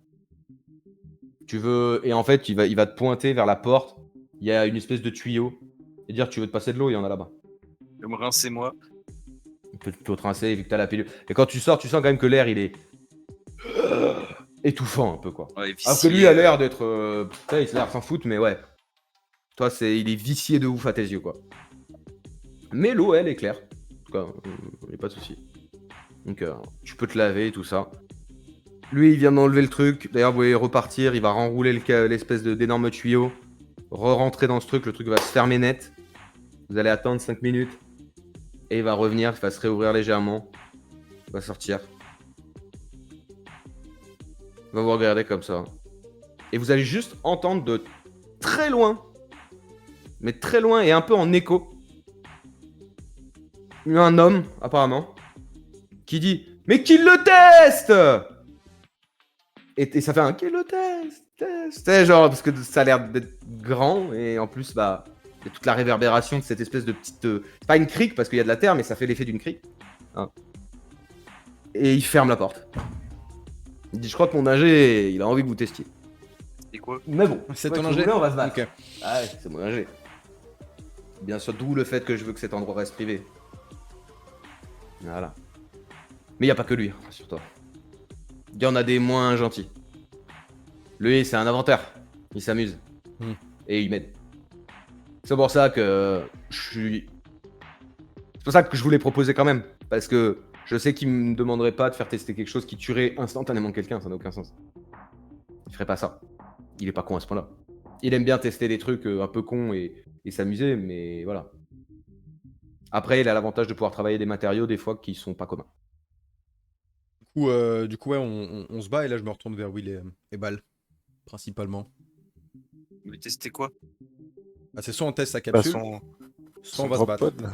Tu veux... Et en fait, il va te pointer vers la porte, il y a une espèce de tuyau, et dire tu veux te passer de l'eau, il y en a là-bas. Je vais me rincer moi. Tu peux te rincer vu que t'as la pilule. Et quand tu sors, tu sens quand même que l'air, il est... étouffant un peu, quoi. Ouais, Alors que lui a l'air d'être... putain, il a l'air s'en foutre, mais ouais. Toi, il est vicié de ouf à tes yeux, quoi. Mais l'eau, elle, est claire. En tout cas, il n'y a pas de souci. Donc, tu peux te laver et tout ça. Lui, il vient d'enlever le truc. D'ailleurs, vous voyez repartir. Il va renrouler l'espèce d'énorme tuyau. Re-rentrer dans ce truc. Le truc va se fermer net. Vous allez attendre 5 minutes. Et il va revenir. Il va se réouvrir légèrement. Il va sortir. Il va vous regarder comme ça. Et vous allez juste entendre de très loin, mais très loin et un peu en écho, un homme, apparemment, qui dit « Mais qui le teste ?» et ça fait un « Qui le teste ?» C'est genre, parce que ça a l'air d'être grand, et en plus, bah, il y a toute la réverbération de cette espèce de petite... c'est pas une crique, parce qu'il y a de la terre, mais ça fait l'effet d'une crique. Hein. Et il ferme la porte. Il dit « Je crois que mon âgé, il a envie que vous testiez. » C'est quoi? Mais bon, C'est ouais, ton si vous ingé voulez, on va se battre. Ok. Ah ouais, c'est mon ingé. Bien sûr, d'où le fait que je veux que cet endroit reste privé. Voilà. Mais il n'y a pas que lui, rassure-toi. Il y en a des moins gentils. Lui, c'est un inventeur. Il s'amuse. Et il m'aide. C'est pour ça que c'est pour ça que je voulais proposer quand même. Parce que je sais qu'il me demanderait pas de faire tester quelque chose qui tuerait instantanément quelqu'un. Ça n'a aucun sens. Il ferait pas ça. Il est pas con à ce point-là. Il aime bien tester des trucs un peu cons et s'amuser, mais voilà. Après, il a l'avantage de pouvoir travailler des matériaux des fois qui sont pas communs. Du coup, ouais, on se bat et là je me retourne vers Will et Bal, principalement. Vous voulez tester quoi? Ah, c'est soit on teste sa Bah, capsule, soit on va se battre. drop pod, là.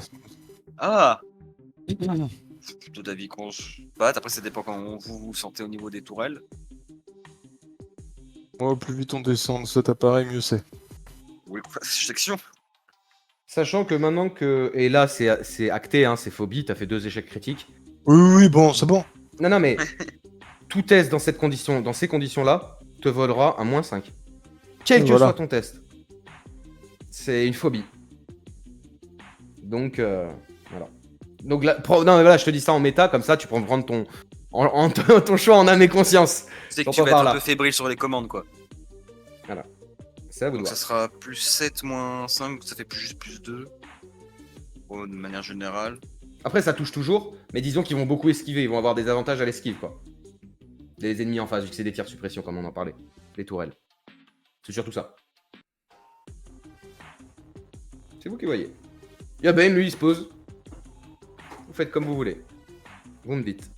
Ah! Je suis plutôt d'avis qu'on se batte. Après, ça dépend comment vous vous sentez au niveau des tourelles. Moi, plus vite on descend de cet appareil, mieux c'est. Oui, section. Sachant que maintenant que... Et là, c'est acté, hein, c'est phobie, t'as fait 2 échecs critiques. Oui, bon, c'est bon. Non, mais tout test dans ces conditions-là te volera un -5. Quel que Voilà. soit ton test. C'est une phobie. Donc, voilà. Donc là, non, mais voilà, je te dis ça en méta, comme ça tu peux prendre ton choix en âme et conscience. Tu sais que J'entends tu vas par être là. un peu fébrile sur les commandes, quoi. C'est à vous de Donc voir. ça sera plus 7, moins 5, ça fait juste plus 2. Bon, de manière générale. Après, ça touche toujours, mais disons qu'ils vont beaucoup esquiver, ils vont avoir des avantages à l'esquive, quoi. Les ennemis en face, vu que c'est des tirs de suppression, comme on en parlait. Les tourelles. C'est surtout ça. C'est vous qui voyez. Ben, lui, il se pose. Vous faites comme vous voulez. Vous me dites.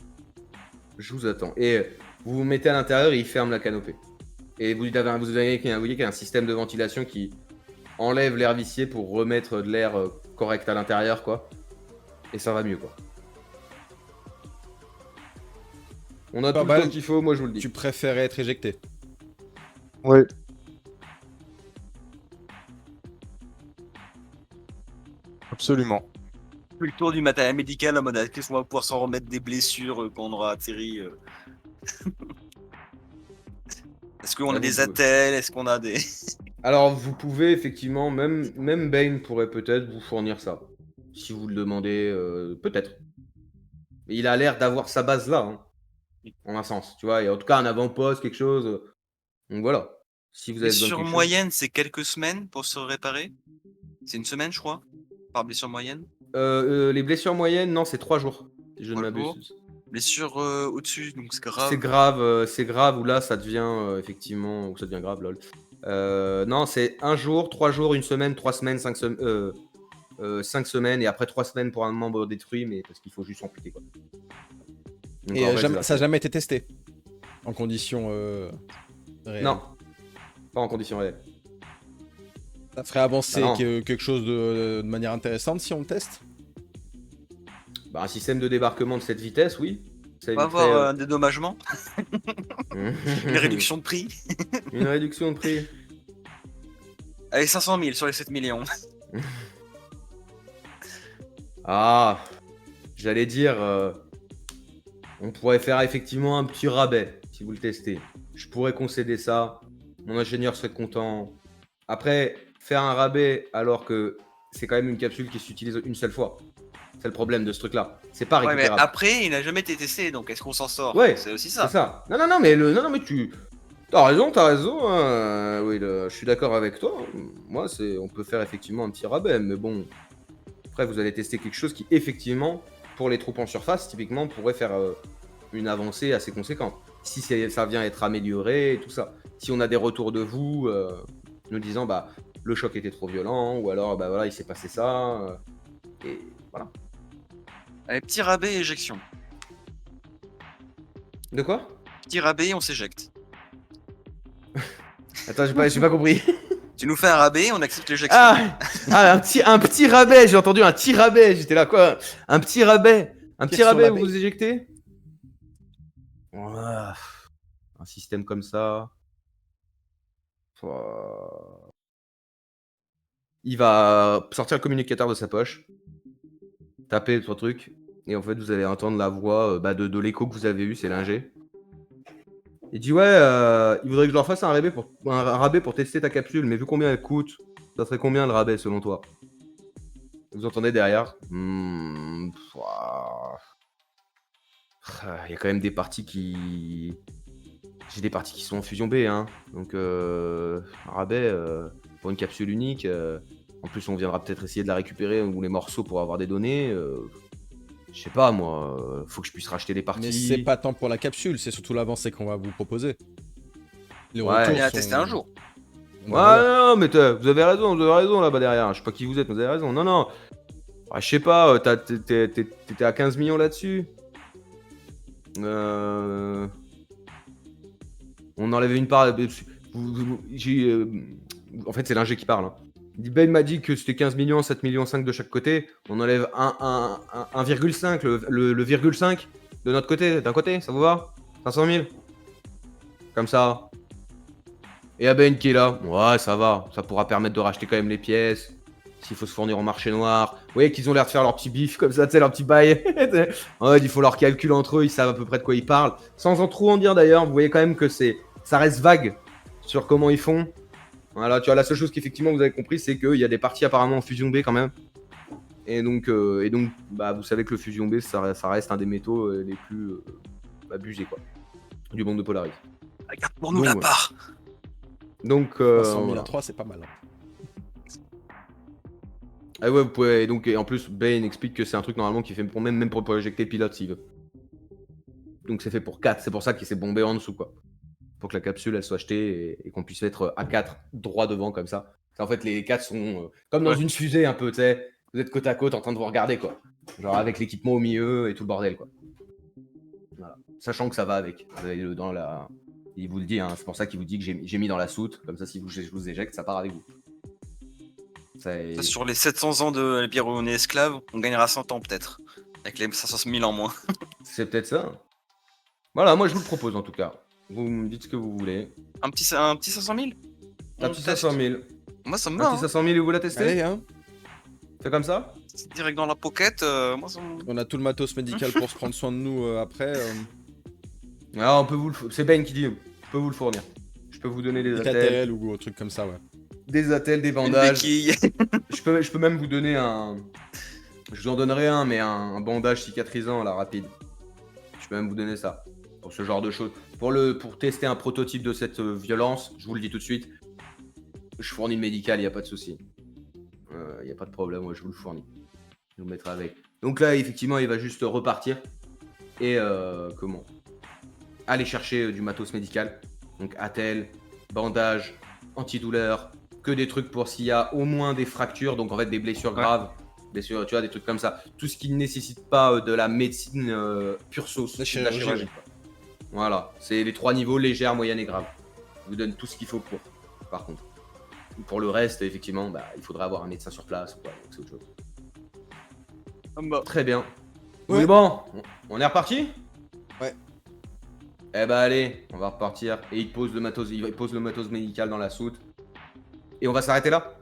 Je vous attends. Et vous vous mettez à l'intérieur et il ferme la canopée. Et vous voyez qu'il y a un système de ventilation qui enlève l'air vicié pour remettre de l'air correct à l'intérieur, quoi. Et ça va mieux, quoi. On a Pas tout le mal. temps qu'il faut, moi je vous le dis. Tu préférais être éjecté. Ouais. Absolument. Le tour du matériel médical en mode est-ce qu'on va pouvoir s'en remettre des blessures quand on aura atterri Est-ce qu'on a des attelles? Est-ce qu'on a des... Alors vous pouvez effectivement, même Bane pourrait peut-être vous fournir ça. Si vous le demandez, peut-être. Mais il a l'air d'avoir sa base là, hein, en un sens. Tu vois, et en tout cas un avant-poste, quelque chose. Donc voilà. Si vous avez besoin de Blessure quelque chose. moyenne, c'est quelques semaines pour se réparer? C'est une semaine, je crois, par blessure moyenne? Les blessures moyennes, non, c'est 3 jours. Si je ne 3 jours. m'abuse. Blessure au-dessus, donc c'est grave. C'est grave, où là ça devient effectivement, où ça devient grave, lol. Non, c'est 1 jour, 3 jours, 1 semaine, 3 semaines, 5 semaines, et après 3 semaines pour un membre détruit, mais parce qu'il faut juste amputer, quoi. Donc, Et en vrai, ça c'est n'a jamais été testé en conditions réelles. Non, pas en conditions réelles. Ça ferait avancer Bah non. quelque chose de manière intéressante si on le teste. Bah, un système de débarquement de cette vitesse, oui. Ça On va éviterait, avoir un dédommagement, une réduction de prix. Une réduction de prix. Allez, 500 000 sur les 7 millions. Ah, j'allais dire, on pourrait faire effectivement un petit rabais si vous le testez. Je pourrais concéder ça. Mon ingénieur serait content. Après, faire un rabais alors que c'est quand même une capsule qui s'utilise une seule fois. C'est le problème de ce truc-là. C'est pas Ouais, mais récupérable. après, il n'a jamais été testé, donc est-ce qu'on s'en sort? Ouais, C'est aussi c'est ça. ça. Non, mais tu. T'as raison. Oui, je suis d'accord avec toi. Moi, on peut faire effectivement un petit rabais, mais bon. Après, vous allez tester quelque chose qui, effectivement, pour les troupes en surface, typiquement, pourrait faire une avancée assez conséquente. Si ça vient être amélioré et tout ça. Si on a des retours de vous nous disant, bah, le choc était trop violent, ou alors, bah voilà, il s'est passé ça. Et voilà. Allez, petit rabais et éjection. De quoi? Petit rabais et on s'éjecte. Attends, j'ai pas compris. Tu nous fais un rabais, on accepte l'éjection. Un petit rabais, j'ai entendu un petit rabais, j'étais là quoi? Un petit rabais. Un petit rabais, vous vous éjectez? Un système comme ça. Il va sortir le communicateur de sa poche, taper 3 trucs, et en fait vous allez entendre la voix de l'écho que vous avez eu, c'est l'ingé. Il dit ouais, il voudrait que je leur fasse un rabais pour tester ta capsule, mais vu combien elle coûte, ça serait combien le rabais selon toi? Vous entendez derrière il y a quand même des parties qui... J'ai des parties qui sont en fusion B, hein. Donc un rabais pour une capsule unique. En plus, on viendra peut-être essayer de la récupérer ou les morceaux pour avoir des données. Je sais pas, moi. Faut que je puisse racheter des parties. Mais c'est pas tant pour la capsule, c'est surtout l'avancée qu'on va vous proposer. Les Ouais, retours On ira sont- tester un jour. Ouais, non, mais vous avez raison là-bas derrière. Je sais pas qui vous êtes, mais vous avez raison. Non. Ah, je sais pas, t'étais à 15 millions là-dessus. On enlève une part. En fait, c'est l'ingé qui parle. Hein. Ben m'a dit que c'était 15 millions, 7 millions 5 de chaque côté. On enlève 1,5, le virgule 5 de notre côté, d'un côté, ça vous va? 500 000 comme ça. Et Ben qui est là. Ouais, ça va. Ça pourra permettre de racheter quand même les pièces. S'il faut se fournir au marché noir. Vous voyez qu'ils ont l'air de faire leur petit bif comme ça, tu sais, leur petit bail. Ouais, il faut leur calcul entre eux, ils savent à peu près de quoi ils parlent. Sans en trop en dire d'ailleurs, vous voyez quand même que ça reste vague sur comment ils font. Voilà, tu vois, la seule chose qu'effectivement vous avez compris, c'est qu'il y a des parties apparemment en Fusion B quand même. Et donc bah, vous savez que le Fusion B, ça reste un des métaux les plus abusés, quoi. Du monde de Polaris. Regarde pour nous la ouais. part. Donc, 300 000 voilà. à 3, c'est pas mal. Hein. Ah ouais, vous pouvez. Et en plus, Bane explique que c'est un truc normalement qui fait pour même pour éjecter le pilote s'il veut. Donc c'est fait pour 4, c'est pour ça qu'il s'est bombé en dessous, quoi. Pour que la capsule elle soit achetée et qu'on puisse être à 4 droit devant comme ça. En fait, les 4 sont comme dans une fusée un peu, tu sais. Vous êtes côte à côte en train de vous regarder, quoi. Genre avec l'équipement au milieu et tout le bordel, quoi. Voilà. Sachant que ça va avec. Dans la... Il vous le dit, hein, c'est pour ça qu'il vous dit que j'ai mis dans la soute. Comme ça, si je vous éjecte, ça part avec vous. Ça, sur les 700 ans de l'Empire où on est esclave, on gagnera 100 ans peut-être. Avec les 500 000 en moins. C'est peut-être ça. Voilà, moi je vous le propose en tout cas. Vous me dites ce que vous voulez. Un petit 500 000? Un petit 500 000. Moi ça me Un va. petit 500 000 et vous la testez? Allez, hein. C'est comme ça? C'est direct dans la pocket. Moi ça me... On a tout le matos médical pour se prendre soin de nous après. Ah, on peut vous le... C'est Ben qui dit, je peux vous le fournir. Je peux vous donner des attelles. ATL ou un truc comme ça, ouais. Des attelles, des Une bandages. béquille. Je peux même vous donner un... Je vous en donnerai un, mais un bandage cicatrisant à la rapide. Je peux même vous donner ça. Pour ce genre de choses. Pour tester un prototype de cette violence, je vous le dis tout de suite, je fournis le médical, il n'y a pas de souci. Il n'y a pas de problème, moi je vous le fournis. Je vous mettrai avec. Donc là, effectivement, il va juste repartir. Et aller chercher du matos médical. Donc attelle, bandage, antidouleur, que des trucs pour s'il y a au moins des fractures, donc en fait des blessures graves. Blessures, tu vois, des trucs comme ça. Tout ce qui ne nécessite pas de la médecine pure sauce. La de la chirurgie. quoi. Voilà, c'est les 3 niveaux, légère, moyenne et grave. Je vous donne tout ce qu'il faut pour, par contre. Pour le reste, effectivement, bah, il faudra avoir un médecin sur place, quoi, donc c'est autre chose. Très bien. Ouais. Oui, bon, on est reparti? Ouais. Eh bah allez, on va repartir. Et il pose le matos médical dans la soute. Et on va s'arrêter là.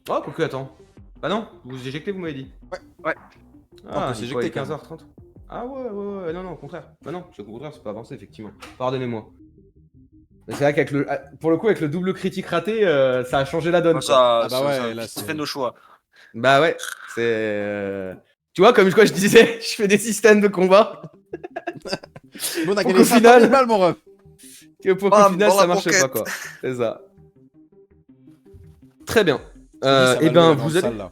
Oh, quoique, attends. Bah non, vous vous éjectez, vous m'avez dit. Ouais. Ah, peut s'éjecter, il est quand même. 15h30. Ah ouais, non, au contraire. Bah non, au contraire, c'est pas avancé, effectivement. Pardonnez-moi. Mais c'est vrai qu'avec le, pour le coup, avec le double critique raté, ça a changé la donne. Moi, quoi. Ah bah ouais, là, ça c'est- fait nos choix. Bah ouais, c'est. Tu vois, comme quoi je disais, je fais des systèmes de combat. Bon, on a Pour gagné qu'au 50 final- 000 balles, mon ref. Et pour qu'au Bam, final, dans ça la marche pas, pocket. quoi. C'est ça. Très bien. Je te dis, ça va Et louer ben, la vous grande allez. salle, là.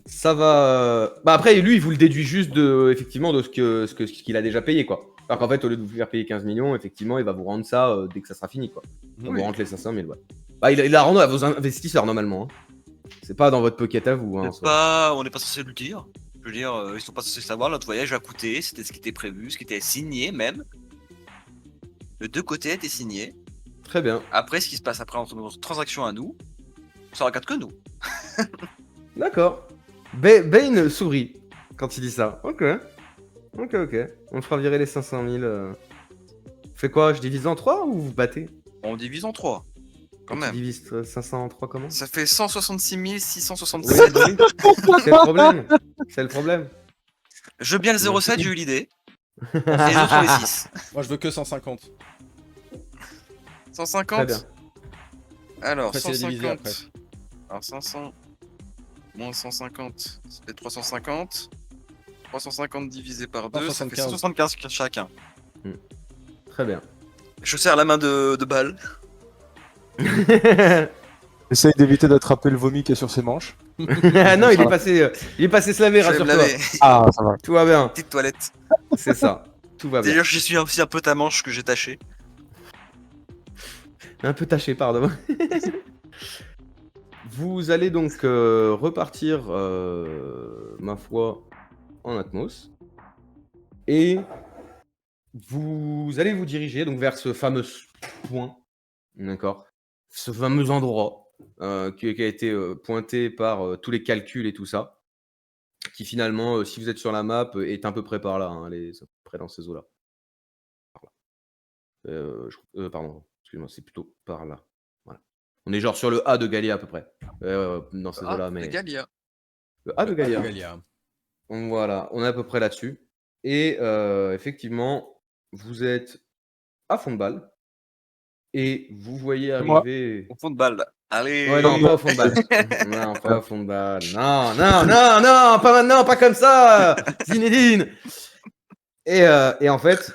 Ça va. Bah après, lui, il vous le déduit juste de, effectivement, de ce qu'il a déjà payé, quoi. Alors qu'en fait, au lieu de vous faire payer 15 millions, effectivement, il va vous rendre ça dès que ça sera fini, quoi. Il va Oui. vous rendre les 500 000, ouais. Bah, il la rend à vos investisseurs, normalement. Hein. C'est pas dans votre pocket à vous. Hein, On n'est pas censé le dire. Je veux dire, ils sont pas censés savoir. Notre voyage a coûté. C'était ce qui était prévu, ce qui était signé même. Les deux côtés étaient signés. Très bien. Après, ce qui se passe après entre nos transactions à nous, ça regarde que nous. D'accord. Bane sourit quand il dit ça. Ok. On fera virer les 500 000. Fait quoi? Je divise en 3 ou vous battez? On divise en 3. Quand Tu même. divises 500 en 3 comment? Ça fait 166 Oui, 667. oui. C'est le problème. C'est le problème. Je veux bien le 0,7, j'ai eu l'idée. Et les autres, les 6. Moi, je veux que 150. 150. Très bien. Alors, Après, c'est divisé 150. après. Alors, 500 moins 150, ça fait 350. 350 divisé par 2, ça fait 175 chacun. Très bien. Je serre la main de balle. Essaye d'éviter d'attraper le vomi qui est sur ses manches. Non, il est passé se laver, Je vais me rassure-toi. laver. Ah, ça va. Tout va bien. Petite toilette. C'est ça. Tout va bien. D'ailleurs, je suis aussi un peu ta manche que j'ai taché. Un peu taché, pardon. Vous allez donc repartir, ma foi, en Atmos. Et vous allez vous diriger donc vers ce fameux point. D'accord. Ce fameux endroit qui a été pointé par tous les calculs et tout ça. Qui finalement, si vous êtes sur la map, est à peu près par là. Hein, elle est à peu près dans ces eaux-là. Pardon, excuse-moi, c'est plutôt par là. Voilà. On est genre sur le A de Galia à peu près. Dans ces eaux-là, mais. Les Galia. Le A de Galia. Galia. Donc voilà, on est à peu près là-dessus. Et effectivement, vous êtes à fond de balle. Et vous voyez Moi. arriver. Au fond de balle. Allez. Ouais, non, pas au fond de balle. Non, pas au fond de balle. Non, pas maintenant, pas comme ça, Zinedine. Et en fait,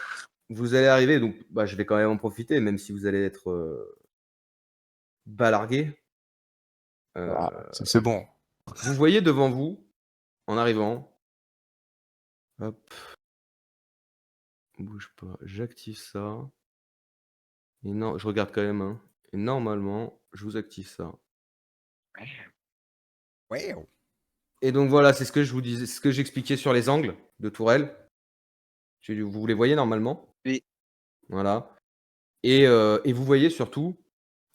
vous allez arriver, donc bah, je vais quand même en profiter, même si vous allez être balargué. Ah, ça, c'est bon. Vous voyez devant vous, en arrivant, hop, bouge pas, j'active ça. Et non, je regarde quand même, hein. Et normalement, je vous active ça. Ouais. Et donc voilà, c'est ce que je vous disais, ce que j'expliquais sur les angles de tourelle. Vous les voyez normalement? Oui. Voilà. Et vous voyez surtout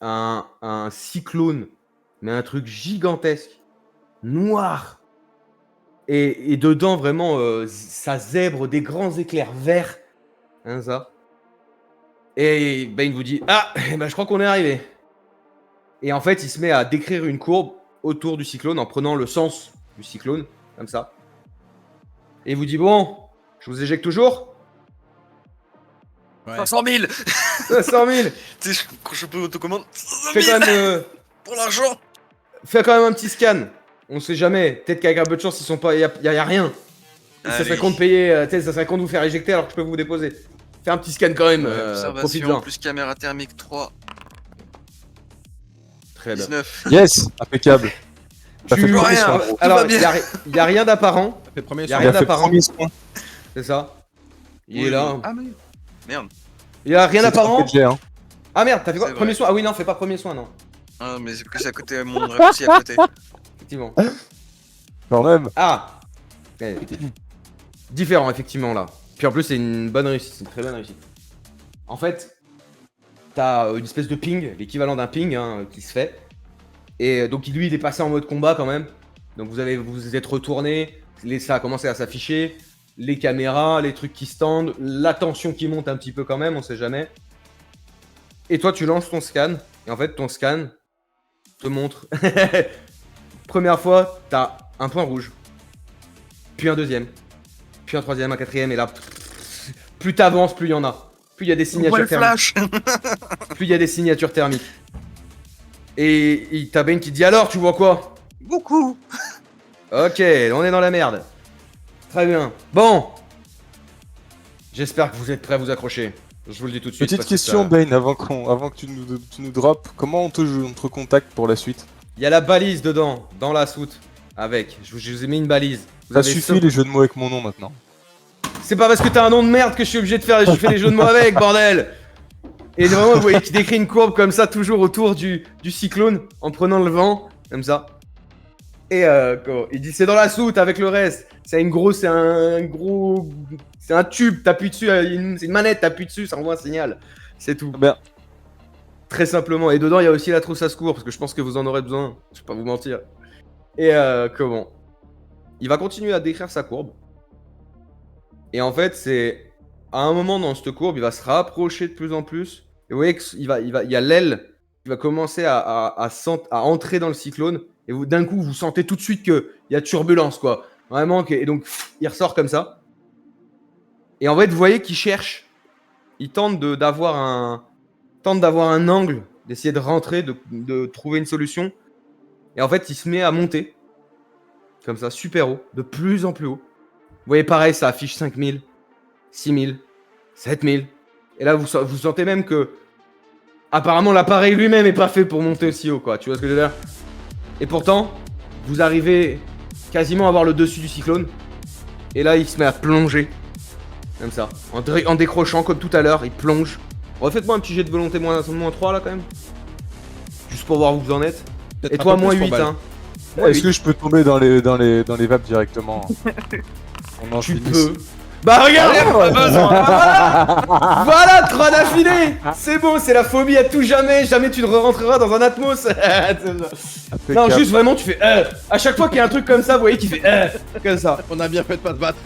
un cyclone, mais un truc gigantesque, noir. Et dedans, vraiment, ça zèbre des grands éclairs verts. Hein, ça. Et Bane vous dit: ah, je crois qu'on est arrivé. Et en fait, il se met à décrire une courbe autour du cyclone en prenant le sens du cyclone, comme ça. Et il vous dit: bon, je vous éjecte toujours. Ouais. 500 000. 500 000. Tu sais, quand je peux autocommande. 500 Fais 000 quand même, pour l'argent. fais quand même un petit scan. On sait jamais. Peut-être qu'avec un peu de chance, ils sont pas. Y a rien. Et ça Allez. serait con de payer. Tu sais, ça serait con de vous faire éjecter alors que je peux vous déposer. Fais un petit scan quand même. Observation Profite-en. plus caméra thermique 3. Très bien. 19. Yes, impeccable. T'as fait Tu- le premier rien. soin. Tout Alors, va bien. il y a rien d'apparent. Ça fait premier Y a soin. Il rien a fait le d'apparent. premier soin. C'est ça. Il est Oui. là. Ah, mais. Merde. Il y a rien C'est d'apparent. trompé de jet, hein. Ah merde, t'as fait quoi? C'est Premier vrai. soin. Ah oui, non, fais pas premier soin, non. Ah, mais c'est que c'est à côté, mon rêve aussi à côté. Effectivement. Quand même. Ah Différent, effectivement, là. Puis en plus, c'est une bonne réussite, c'est une très bonne réussite. En fait, t'as une espèce de ping, l'équivalent d'un ping hein, qui se fait. Et donc, lui, il est passé en mode combat quand même. Donc, vous êtes retourné, ça a commencé à s'afficher. Les caméras, les trucs qui se tendent, la tension qui monte un petit peu quand même, on sait jamais. Et toi, tu lances ton scan. Et en fait, ton scan te montre. Première fois, t'as un point rouge. puis un deuxième, puis un troisième, un quatrième, et là, plus t'avances, plus il y en a. Plus il y a des On voit signatures le thermiques. flash. Plus il y a des signatures thermiques. Et t'as Bane qui te dit alors, tu vois quoi? Beaucoup. Ok, on est dans la merde. Très bien. Bon. J'espère que vous êtes prêts à vous accrocher. Je vous le dis tout de suite. Petite parce que question, ça- Bane, avant que tu nous droppes. Comment on te recontacte pour la suite? Il y a la balise dedans, dans la soute. Avec. Je vous ai mis une balise. Vous Ça avez suffit les jeux de mots avec mon nom maintenant. C'est pas parce que t'as un nom de merde que je suis obligé de faire. Je fais les jeux de mots avec, bordel. Et vraiment, vous voyez qu'il décrit une courbe comme ça, toujours autour du cyclone, en prenant le vent, comme ça. Et il dit c'est dans la soute avec le reste. C'est un tube, t'appuies dessus, c'est une manette, t'appuies dessus, ça envoie un signal. C'est tout. Ben, Très simplement. Et dedans, il y a aussi la trousse à secours, parce que je pense que vous en aurez besoin. Je vais pas vous mentir. Et il va continuer à décrire sa courbe. Et en fait, c'est à un moment dans cette courbe, il va se rapprocher de plus en plus. Et vous voyez qu'il y a l'aile qui va commencer à entrer dans le cyclone. Et d'un coup, vous sentez tout de suite qu'il y a turbulence, quoi. Vraiment. Et donc, il ressort comme ça. Et en fait, vous voyez qu'il cherche. Il tente d'avoir un angle, d'essayer de rentrer, de trouver une solution. Et en fait, il se met à monter. Comme ça, super haut, de plus en plus haut. Vous voyez, pareil, ça affiche 5000, 6000, 7000. Et là, vous sentez même que... Apparemment, l'appareil lui-même est pas fait pour monter aussi haut, quoi. Tu vois ce que je veux dire? Et pourtant, vous arrivez quasiment à voir le dessus du cyclone. Et là, il se met à plonger. Comme ça. En décrochant, comme tout à l'heure, il plonge. Refaites-moi un petit jet de volonté moins 3, là, quand même. Juste pour voir où vous en êtes. Peut-être Et un toi, peu moins plus pour 8, Bal. hein. Moins est-ce 8. que je peux tomber dans les vapes directement? On en Tu finisse. peux. Bah regarde, pas besoin. Voilà, 3 d'affilée. C'est bon, c'est la phobie à tout jamais. Jamais tu ne rentreras dans un Atmos. Non, Impeccable. juste vraiment, tu fais à chaque fois qu'il y a un truc comme ça, vous voyez qu'il fait comme ça. On a bien fait de pas te battre.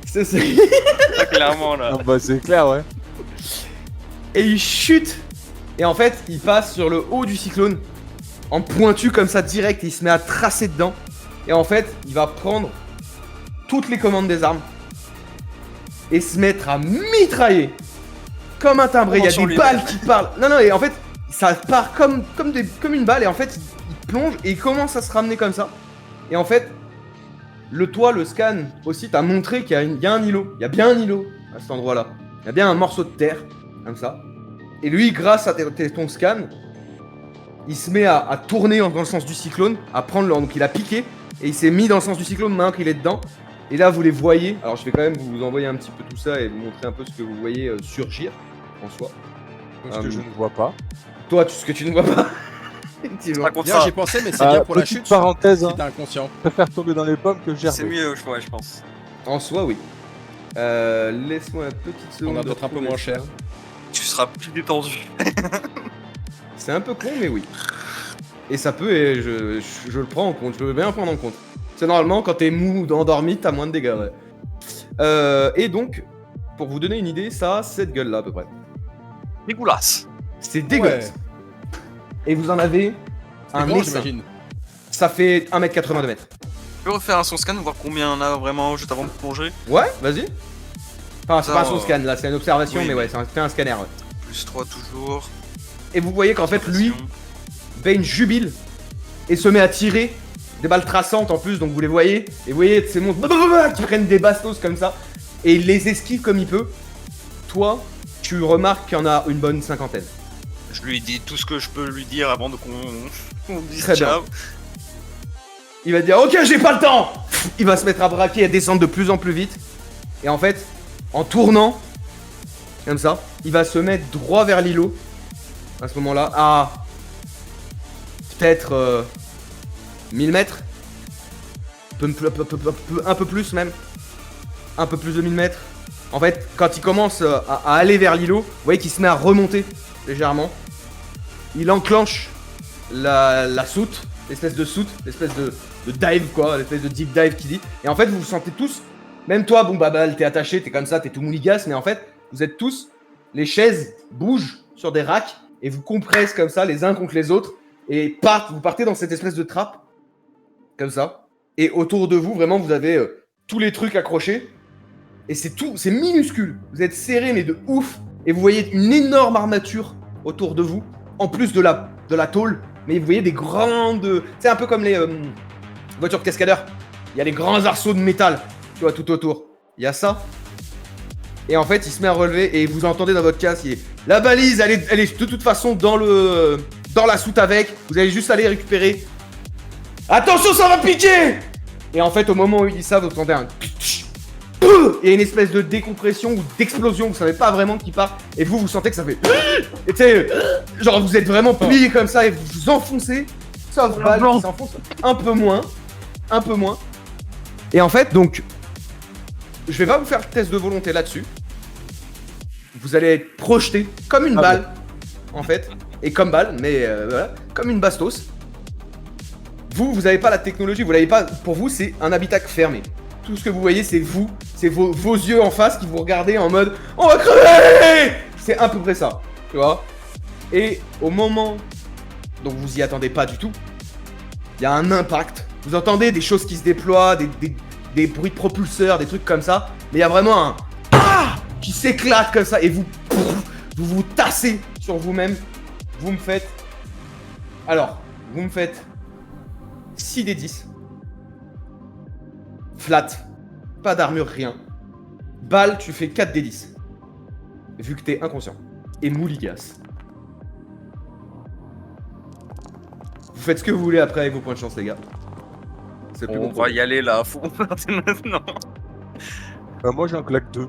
C'est- Là, clairement là. Ah bah c'est clair, ouais. Et il chute. Et en fait, il passe sur le haut du cyclone en pointu comme ça direct. Et il se met à tracer dedans. Et en fait, il va prendre toutes les commandes des armes et se mettre à mitrailler comme un timbré. Il y a Sur des lui, balles qui parlent. Non, et en fait, ça part comme une balle. Et en fait, il plonge et il commence à se ramener comme ça. Et en fait, le toit, le scan aussi t'a montré qu'il y a un îlot. Il y a bien un îlot à cet endroit-là. Il y a bien un morceau de terre, comme ça. Et lui, grâce à ton scan, il se met à tourner dans le sens du cyclone, à prendre donc il a piqué, et il s'est mis dans le sens du cyclone maintenant qu'il est dedans. Et là, vous les voyez. Alors, je vais quand même vous envoyer un petit peu tout ça et vous montrer un peu ce que vous voyez surgir en soi. Ce que je ne vois pas. Toi, ce que tu ne vois pas. Effectivement. Raconte Bien, ça. j'ai pensé, mais c'est bien pour la petite chute. parenthèse, Si hein. t'es inconscient. Je préfère tomber dans les pommes que C'est gerber. mieux, ouais, je pense. En soi, oui. Laisse-moi une petite seconde. On a de peut-être un peu retrouver moins ça. cher. Tu seras plus détendu. C'est un peu con, mais oui. Et ça peut, et je le prends en compte, je veux bien le prendre en compte. C'est normalement, quand t'es mou ou endormi, t'as moins de dégâts, ouais. Et donc, pour vous donner une idée, ça a cette gueule-là, à peu près. Dégueulasse. C'est dégueulasse. Et vous en avez C'est un grand, essaim. j'imagine. Ça fait 1m82 mètres. Tu peux refaire un son scan, voir combien on a vraiment juste avant de plonger. Ouais, vas-y. Enfin, c'est Ça, pas un son scan, là, c'est une observation, oui, mais mais- ouais, c'est un scanner, ouais. Plus 3 toujours. Et vous voyez qu'en fait, lui, Bane jubile et se met à tirer des balles traçantes en plus, donc vous les voyez. Et vous voyez ces monstres qui prennent des bastos comme ça et il les esquive comme il peut. Toi, tu remarques qu'il y en a une bonne cinquantaine. Je lui dis tout ce que je peux lui dire avant qu'on dise Très bien. ciao. Il va dire ok, j'ai pas le temps. Il va se mettre à braquer et à descendre de plus en plus vite. Et en fait, en tournant comme ça, il va se mettre droit vers l'îlot. À ce moment-là, à peut-être 1000 mètres. Un peu plus même. Un peu plus de 1000 mètres. En fait, quand il commence à aller vers l'îlot, vous voyez qu'il se met à remonter légèrement. Il enclenche la soute, l'espèce de soute, l'espèce de dive quoi, l'espèce de deep dive qui dit. Et en fait, vous vous sentez tous, même toi, bon bah t'es attaché, t'es comme ça, t'es tout mouligasse, mais en fait, vous êtes tous, les chaises bougent sur des racks et vous compressent comme ça les uns contre les autres et vous partez dans cette espèce de trappe comme ça. Et autour de vous, vraiment, vous avez tous les trucs accrochés. Et c'est tout, c'est minuscule. Vous êtes serré mais de ouf. Et vous voyez une énorme armature autour de vous, en plus de la tôle. Mais vous voyez des grandes... C'est un peu comme les voitures de cascadeurs. Il y a les grands arceaux de métal, tu vois, tout autour. Il y a ça. Et en fait, il se met à relever et vous entendez dans votre casque, la balise, elle est de toute façon dans la soute avec. Vous allez juste aller récupérer. Attention, ça va piquer! Et en fait, au moment où il dit ça, vous entendez un... Il y a une espèce de décompression ou d'explosion, vous savez pas vraiment qui part. Et vous sentez que ça fait... Et tu sais, genre vous êtes vraiment plié comme ça et vous vous enfoncez. Sauf Bal qui s'enfonce un peu moins. Un peu moins. Et en fait, donc... Je vais pas vous faire le test de volonté là-dessus. Vous allez être projeté comme une balle, en fait. Et comme balle, mais voilà, comme une bastos. Vous avez pas la technologie, vous l'avez pas. Pour vous, c'est un habitacle fermé. Tout ce que vous voyez, c'est vous, c'est vos yeux en face qui vous regardez en mode on va crever. C'est à peu près ça, tu vois. Et au moment, donc vous y attendez pas du tout, il y a un impact. Vous entendez des choses qui se déploient, des bruits de propulseurs, des trucs comme ça. Mais il y a vraiment un qui s'éclate comme ça et vous vous tassez sur vous-même. Vous me faites 6 des 10. Flat. Pas d'armure, rien. Balle, tu fais 4 des 10. Vu que t'es inconscient. Et Mouligas. Vous faites ce que vous voulez après avec vos points de chance, les gars. C'est le plus On bon va y aller là, faut partir maintenant. Moi j'ai un claque 2.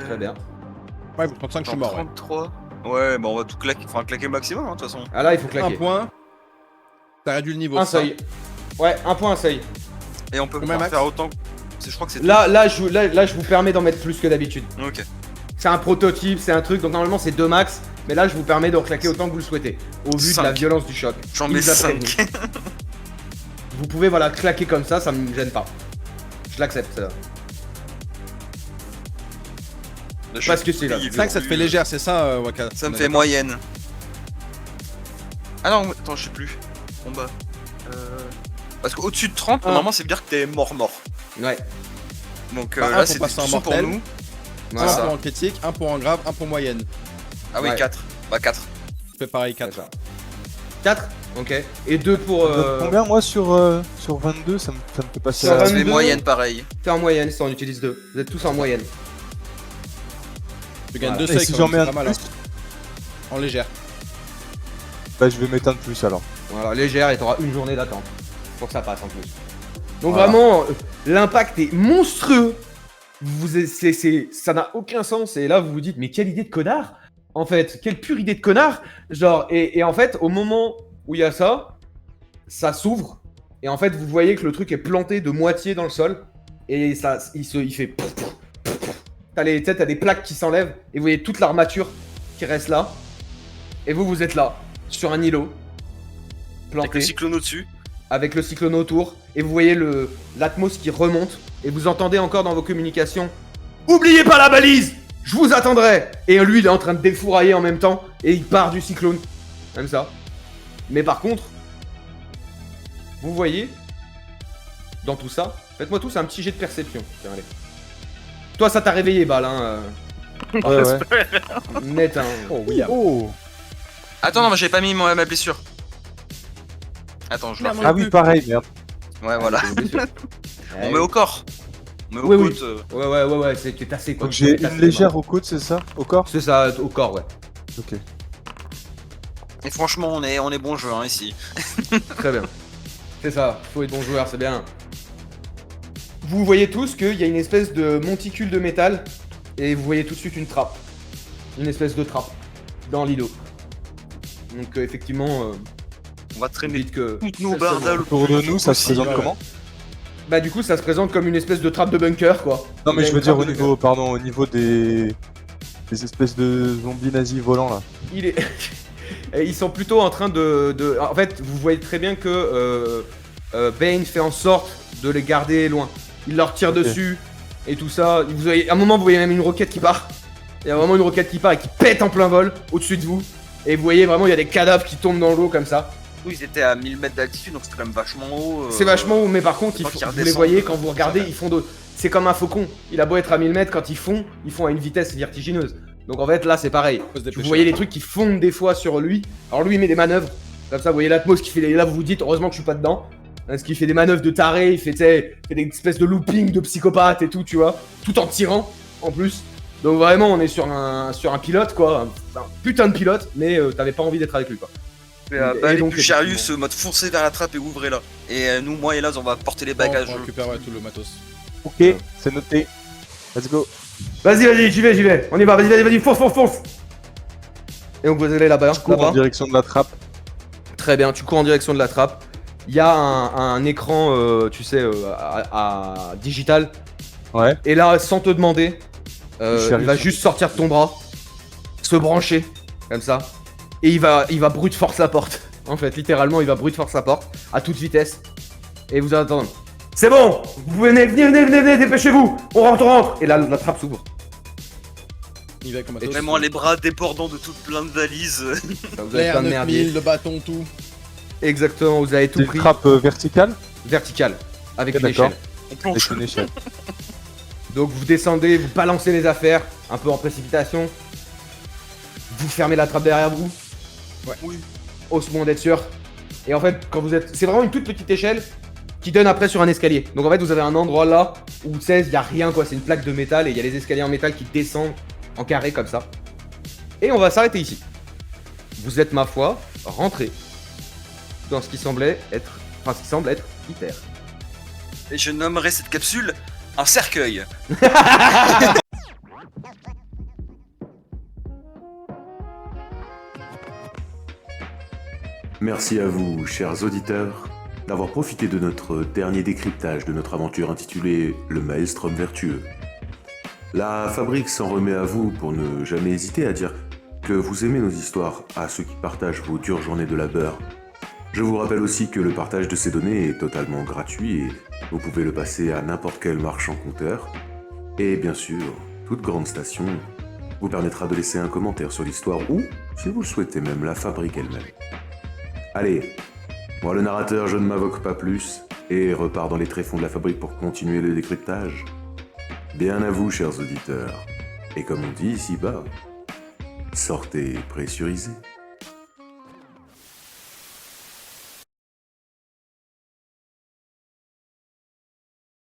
Très bien. Ouais, vous 35, je suis mort. Ouais. 33. Ouais, bah on va tout claquer, enfin claquer le maximum, de toute façon. Ah là, il faut Un claquer. point. T'as réduit le niveau. Un de ça. seuil. Ouais, un point, un seuil. Et on peut Combien, pas max faire autant. Je crois que c'est Là, je vous permets d'en mettre plus que d'habitude. tout. Ok. C'est un prototype, c'est un truc, donc normalement c'est 2 max. Mais là, je vous permets d'en claquer autant que vous le souhaitez. Au vu de la 5. violence du choc. J'en Il mets vous a prévenu. 5. Vous pouvez, voilà, claquer comme ça me gêne pas. Je l'accepte, ça. Parce que c'est là. 5, ça te fait légère, c'est ça, Waka? Ça me On est fait d'accord. moyenne. Ah non, attends, je sais plus. Combat. Parce qu'au-dessus de 30, normalement, c'est dire que t'es mort. Ouais. Donc Bah, un là, pour c'est passer en tout pour mortel. nous. Un Voilà. pour en critique, un pour en grave, un pour moyenne. Ah oui, Ouais. 4. Bah 4. Je fais pareil, C'est 4. ça. 4. Ok. Et 2 pour. Combien moi sur 22 ça me fait passer Sur à... Ça fait 22. moyenne pareil. T'es en moyenne si on utilise 2. Vous êtes tous en moyenne. Tu gagnes Voilà. 2 Et seuils si quand j'en même, mets c'est un pas de mal. plus, En légère. bah je vais mettre un de plus alors. Voilà, légère et t'auras une journée d'attente. Pour que ça passe en plus. Donc Voilà. vraiment, l'impact est monstrueux. Ça n'a aucun sens. Et là, vous vous dites, mais quelle idée de connard! En fait, quelle pure idée de connard! Genre, et en fait, au moment où il y a ça, ça s'ouvre. Et en fait, vous voyez que le truc est planté de moitié dans le sol. Et ça, il fait. Pouf, pouf, pouf, pouf. T'as des plaques qui s'enlèvent. Et vous voyez toute l'armature qui reste là. Et vous êtes là, sur un îlot. Avec Planté. le cyclone au-dessus. Avec le cyclone autour, et vous voyez l'atmos qui remonte, et vous entendez encore dans vos communications « Oubliez pas la balise! Je vous attendrai !» Et lui, il est en train de défourailler en même temps, et il part du cyclone. Comme ça. Mais par contre, vous voyez, dans tout ça, faites-moi tous un petit jet de perception. Tiens, allez. Toi, ça t'a réveillé, Bal, hein. Ouais. Net, hein. Oh, William. Oh. Attends, non, mais j'avais pas mis ma blessure. Attends, je la Merde, refais. Ah oui pareil merde. Ouais, voilà. On met Ouais, au corps. On met aux Oui, oui. côtes. ouais, c'est assez quoi. Donc j'ai C'est assez une légère aux côtes c'est ça? Au corps? C'est ça, au corps, ouais. Ok. Et franchement, on est bon jeu hein, ici. Très bien. C'est ça, faut être bon joueur, c'est bien. Vous voyez tous qu'il y a une espèce de monticule de métal et vous voyez tout de suite une trappe. Une espèce de trappe dans l'îlot. Donc effectivement, On va vous traîner dites que... toutes nos c'est seulement- bardales. Autour de nous ça se présente ouais. comment? Bah du coup ça se présente comme une espèce de trappe de bunker quoi. Non mais Il y a je veux une dire trappe au de niveau, pardon, au niveau des espèces de zombies nazis volants là. Il est... Et ils sont plutôt en train de... En fait, vous voyez très bien que Bane fait en sorte de les garder loin. Il leur tire Ok. dessus et tout ça. Vous voyez... À un moment, vous voyez même une roquette qui part. Il y a vraiment une roquette qui part et qui pète en plein vol au-dessus de vous. Et vous voyez vraiment, il y a des cadavres qui tombent dans l'eau comme ça. surtout ils étaient à 1000 mètres d'altitude, donc c'était quand même vachement haut. C'est vachement haut, mais par contre, c'est pas qu'ils vous les redescendent, voyez quand vous ça regardez, va. ils font de. C'est comme un faucon. Il a beau être à 1000 mètres, quand ils font à une vitesse vertigineuse. Donc en fait, là, c'est pareil. Faut se dépêcher. Vous voyez les trucs qui fondent des fois sur lui. Alors lui, il met des manœuvres. Comme ça, vous voyez l'atmos qui fait. Là, vous vous dites, heureusement que je suis pas dedans. Parce qu'il fait des manœuvres de taré, il fait, tu sais, il fait des espèces de looping de psychopathe et tout, tu vois. Tout en tirant, en plus. Donc vraiment, on est sur un pilote, quoi. Un putain de pilote, mais t'avais pas envie d'être avec lui, quoi. Mais, Et bah, les donc, plus Charius, effectivement. mode foncez vers la trappe et ouvrez-la. Et nous, moi et Laz, on va porter les bagages. On récupère ouais, tout le matos. Ok, c'est noté. Let's go. Vas-y, j'y vais. On y va, vas-y, fonce. Et donc vous allez là-bas, Je cours en direction de la trappe. Très bien, tu cours en direction de la trappe. Il y a un écran, tu sais, à digital. Ouais. Et là, sans te demander, Je suis il va arrivé. juste sortir de ton bras, se brancher, comme ça. Et il va brute force la porte. En fait, littéralement, il va brute force la porte, à toute vitesse. Et vous attendez. C'est bon, vous venez, dépêchez-vous, on rentre. Et là, la trappe s'ouvre. Il va avec le Et matos. Vraiment les bras débordant de toutes plein de valises. Vous avez L'air plein de merdier. 9000, le bâton, tout. Exactement, vous avez tout C'est une pris. trappe verticale Verticale, avec Ok, une d'accord. échelle. On plonge. avec une échelle. Donc vous descendez, vous balancez les affaires, un peu en précipitation. Vous fermez la trappe derrière vous. Ouais. Oui. Osmond d'être sûr. Et en fait, quand vous êtes. C'est vraiment une toute petite échelle qui donne après sur un escalier. Donc en fait, vous avez un endroit là où, tu sais, il n'y a rien quoi. C'est une plaque de métal et il y a les escaliers en métal qui descendent en carré comme ça. Et on va s'arrêter ici. Vous êtes, ma foi, rentré dans ce qui semblait être. Enfin, ce qui semble être hyper. Et je nommerai cette capsule un cercueil. Merci à vous, chers auditeurs, d'avoir profité de notre dernier décryptage de notre aventure intitulée Le Maelstrom vertueux. La fabrique s'en remet à vous pour ne jamais hésiter à dire que vous aimez nos histoires à ceux qui partagent vos dures journées de labeur. Je vous rappelle aussi que le partage de ces données est totalement gratuit et vous pouvez le passer à n'importe quel marchand compteur. Et bien sûr, toute grande station vous permettra de laisser un commentaire sur l'histoire ou, si vous le souhaitez même, la fabrique elle-même. Allez, moi le narrateur, je ne m'invoque pas plus et repars dans les tréfonds de la fabrique pour continuer le décryptage. Bien à vous, chers auditeurs. Et comme on dit ici-bas, sortez pressurisés.